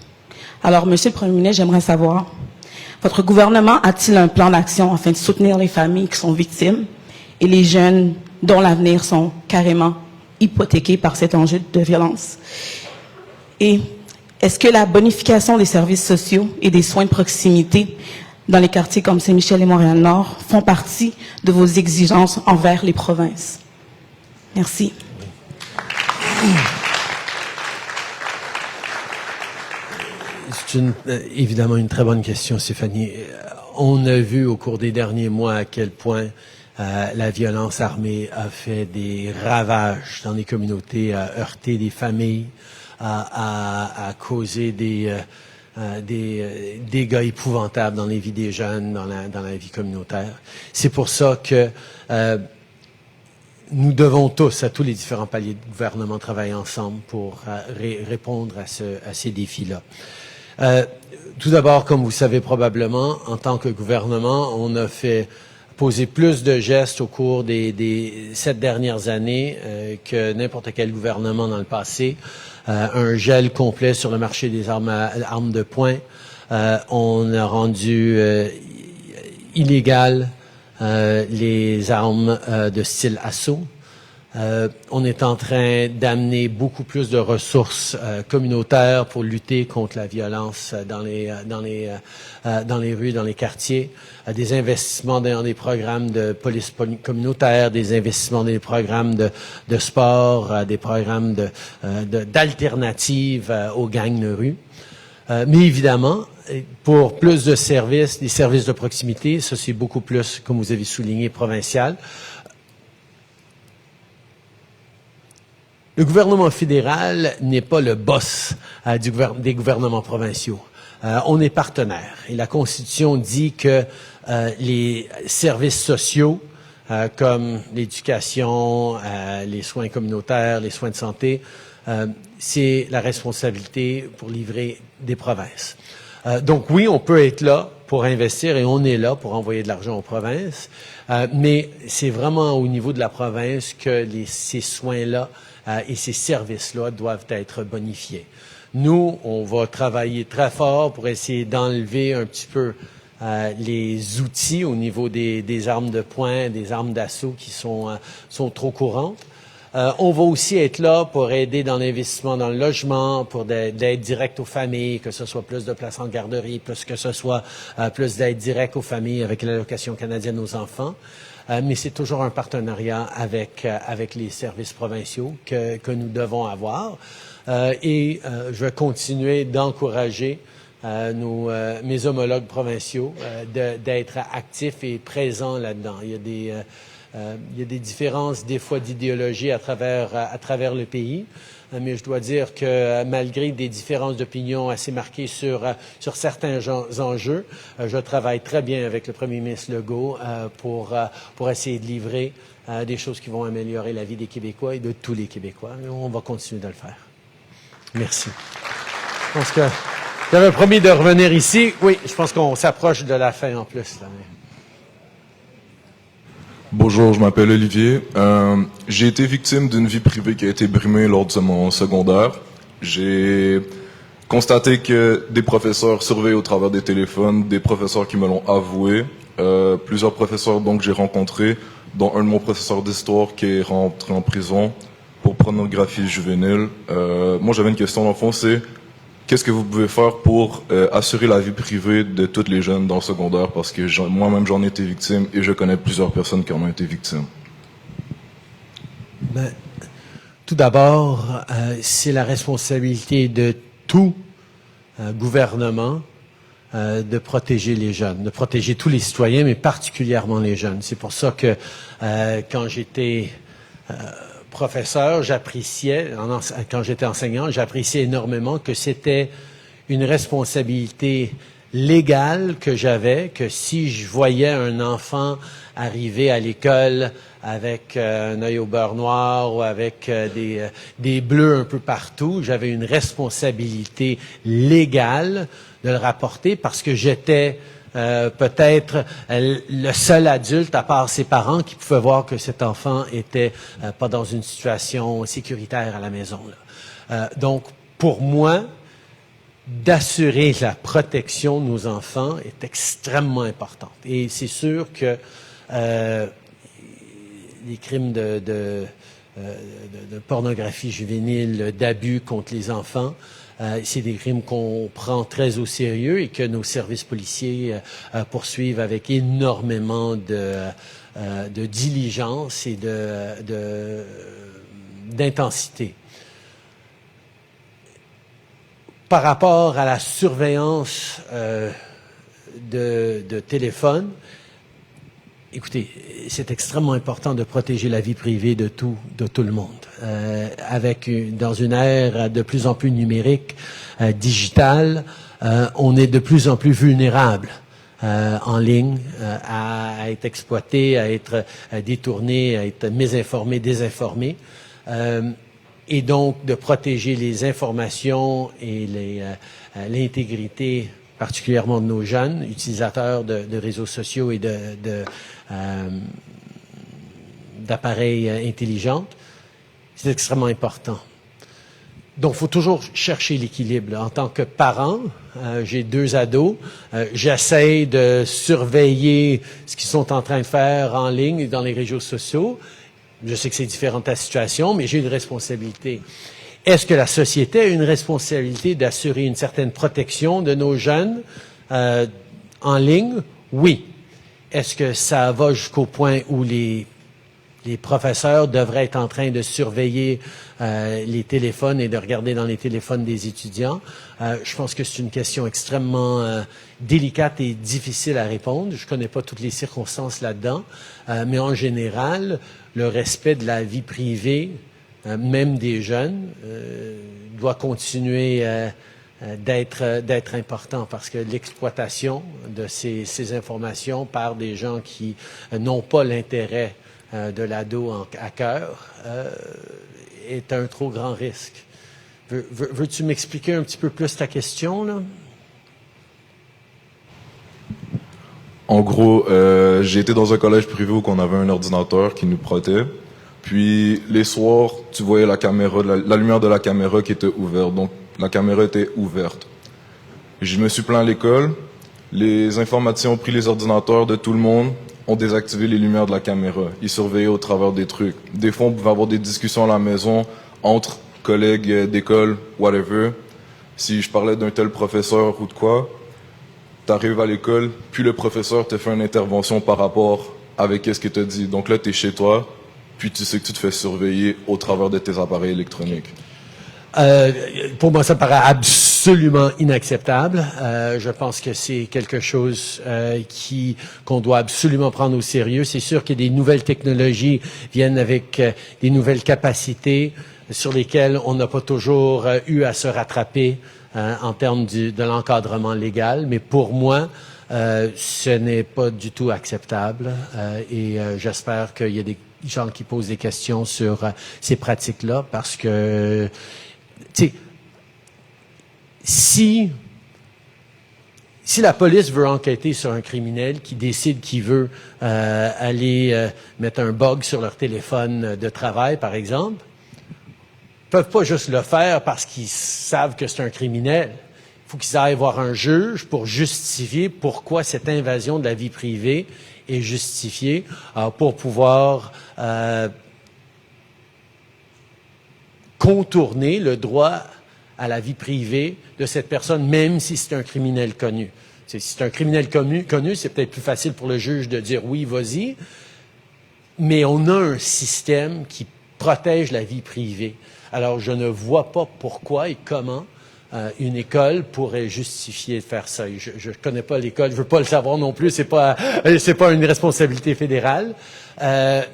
Alors, Monsieur le Premier ministre, j'aimerais savoir, votre gouvernement a-t-il un plan d'action afin de soutenir les familles qui sont victimes et les jeunes dont l'avenir sont carrément hypothéqués par cet enjeu de violence? Et est-ce que la bonification des services sociaux et des soins de proximité dans les quartiers comme Saint-Michel et Montréal-Nord font partie de vos exigences envers les provinces? Merci. C'est évidemment une très bonne question, Stéphanie. On a vu au cours des derniers mois à quel point la violence armée a fait des ravages dans les communautés, a heurté des familles, a causé des dégâts épouvantables dans les vies des jeunes, dans la vie communautaire. C'est pour ça que nous devons tous, à tous les différents paliers de gouvernement, travailler ensemble pour répondre à ces défis-là. Tout d'abord, comme vous savez probablement, en tant que gouvernement, on a poser plus de gestes au cours des 7 dernières années que n'importe quel gouvernement dans le passé. Un gel complet sur le marché des armes de poing. On a rendu illégal les armes de style assaut. On est en train d'amener beaucoup plus de ressources communautaires pour lutter contre la violence dans les rues, dans les quartiers, des investissements dans des programmes de police communautaire, des investissements dans des programmes de sport, des programmes d'alternatives aux gangs de rue. Mais évidemment, pour plus de services, des services de proximité, ça c'est beaucoup plus, comme vous avez souligné, provincial. Le gouvernement fédéral n'est pas le boss des gouvernements provinciaux. On est partenaire. Et la Constitution dit que les services sociaux, comme l'éducation, les soins communautaires, les soins de santé, c'est la responsabilité pour livrer des provinces. Donc oui, on peut être là pour investir et on est là pour envoyer de l'argent aux provinces, mais c'est vraiment au niveau de la province que ces soins-là et ces services-là doivent être bonifiés. Nous, on va travailler très fort pour essayer d'enlever un petit peu les outils au niveau des armes de poing, des armes d'assaut qui sont trop courantes. On va aussi être là pour aider dans l'investissement dans le logement, pour d'aide directe aux familles, que ce soit plus de places en garderie, que ce soit plus d'aide directe aux familles avec l'allocation canadienne aux enfants. Mais c'est toujours un partenariat avec les services provinciaux que nous devons avoir. Et je vais continuer d'encourager mes homologues provinciaux d'être actifs et présents là-dedans. Il y a des différences, des fois, d'idéologie à travers le pays. Mais je dois dire que malgré des différences d'opinion assez marquées sur certains enjeux, je travaille très bien avec le premier ministre Legault pour essayer de livrer des choses qui vont améliorer la vie des Québécois et de tous les Québécois. Et on va continuer de le faire. Merci. Je pense que j'avais promis de revenir ici. Oui, je pense qu'on s'approche de la fin en plus. Là. Bonjour, je m'appelle Olivier. J'ai été victime d'une vie privée qui a été brimée lors de mon secondaire. J'ai constaté que des professeurs surveillent au travers des téléphones, des professeurs qui me l'ont avoué, plusieurs professeurs donc j'ai rencontrés, dont un de mon professeur d'histoire qui est rentré en prison pour pornographie juvénile. Moi, j'avais une question dans le fond, c'est qu'est-ce que vous pouvez faire pour assurer la vie privée de tous les jeunes dans le secondaire? Parce que moi-même, j'en ai été victime et je connais plusieurs personnes qui en ont été victimes. Ben, tout d'abord, c'est la responsabilité de tout gouvernement de protéger les jeunes, de protéger tous les citoyens, mais particulièrement les jeunes. C'est pour ça que quand j'étais professeur, quand j'étais enseignant, j'appréciais énormément que c'était une responsabilité légale que j'avais, que si je voyais un enfant arriver à l'école avec un œil au beurre noir ou avec des bleus un peu partout, j'avais une responsabilité légale de le rapporter parce que j'étais peut-être le seul adulte, à part ses parents, qui pouvait voir que cet enfant était pas dans une situation sécuritaire à la maison. Donc, pour moi, d'assurer la protection de nos enfants est extrêmement importante. Et c'est sûr que les crimes de pornographie juvénile, d'abus contre les enfants. C'est des crimes qu'on prend très au sérieux et que nos services policiers poursuivent avec énormément de diligence et d'intensité. Par rapport à la surveillance de téléphone, écoutez, c'est extrêmement important de protéger la vie privée de tout le monde. Dans une ère de plus en plus numérique, digitale, on est de plus en plus vulnérable en ligne à être exploité, à être détourné, à être mésinformé, désinformé. Et donc de protéger les informations et l'intégrité, particulièrement de nos jeunes utilisateurs de réseaux sociaux et d'appareils intelligents, c'est extrêmement important. Donc, il faut toujours chercher l'équilibre. En tant que parent, j'ai 2 ados, j'essaie de surveiller ce qu'ils sont en train de faire en ligne et dans les réseaux sociaux. Je sais que c'est différent de ta situation, mais j'ai une responsabilité. Est-ce que la société a une responsabilité d'assurer une certaine protection de nos jeunes en ligne? Oui. Est-ce que ça va jusqu'au point où les professeurs devraient être en train de surveiller les téléphones et de regarder dans les téléphones des étudiants? Je pense que c'est une question extrêmement délicate et difficile à répondre. Je ne connais pas toutes les circonstances là-dedans, mais en général, le respect de la vie privée, même des jeunes, doit continuer d'être important parce que l'exploitation de ces informations par des gens qui n'ont pas l'intérêt de l'ado à cœur est un trop grand risque. Veux-tu m'expliquer un petit peu plus ta question, là? En gros, j'ai été dans un collège privé où on avait un ordinateur qui nous protège. Puis les soirs, tu voyais la caméra, la lumière de la caméra qui était ouverte. Donc la caméra était ouverte. Je me suis plaint à l'école. Les informations ont pris les ordinateurs de tout le monde, ont désactivé les lumières de la caméra. Ils surveillaient au travers des trucs. Des fois, on pouvait avoir des discussions à la maison entre collègues d'école, whatever. Si je parlais d'un tel professeur ou de quoi, t'arrives à l'école, puis le professeur te fait une intervention par rapport avec ce qu'il te dit. Donc là, t'es chez toi, puis tu sais que tu te fais surveiller au travers de tes appareils électroniques. Pour moi, ça me paraît absolument inacceptable. Je pense que c'est quelque chose qu'on doit absolument prendre au sérieux. C'est sûr que des nouvelles technologies viennent avec des nouvelles capacités sur lesquelles on n'a pas toujours eu à se rattraper en termes de l'encadrement légal. Mais pour moi, ce n'est pas du tout acceptable. Et j'espère qu'il y a des gens qui posent des questions sur ces pratiques-là parce que tu sais, si la police veut enquêter sur un criminel qui décide qu'il veut aller mettre un bug sur leur téléphone de travail, par exemple, ils peuvent pas juste le faire parce qu'ils savent que c'est un criminel. Il faut qu'ils aillent voir un juge pour justifier pourquoi cette invasion de la vie privée est justifiée pour pouvoir contourner le droit à la vie privée de cette personne, même si c'est un criminel connu. Si c'est un criminel connu, c'est peut-être plus facile pour le juge de dire oui, vas-y, mais on a un système qui protège la vie privée. Alors, je ne vois pas pourquoi et comment une école pourrait justifier de faire ça. Je connais pas l'école, je veux pas le savoir non plus, c'est pas une responsabilité fédérale,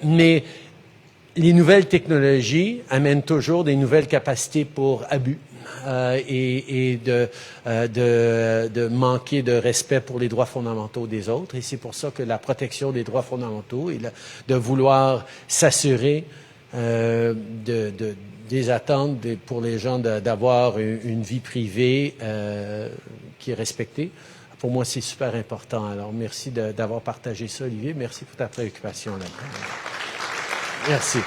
mais les nouvelles technologies amènent toujours des nouvelles capacités pour abus et de manquer de respect pour les droits fondamentaux des autres. Et c'est pour ça que la protection des droits fondamentaux et de vouloir s'assurer des attentes pour les gens d'avoir une vie privée qui est respectée. Pour moi, c'est super important. Alors, merci d'avoir partagé ça, Olivier. Merci pour ta préoccupation là-dedans. Merci.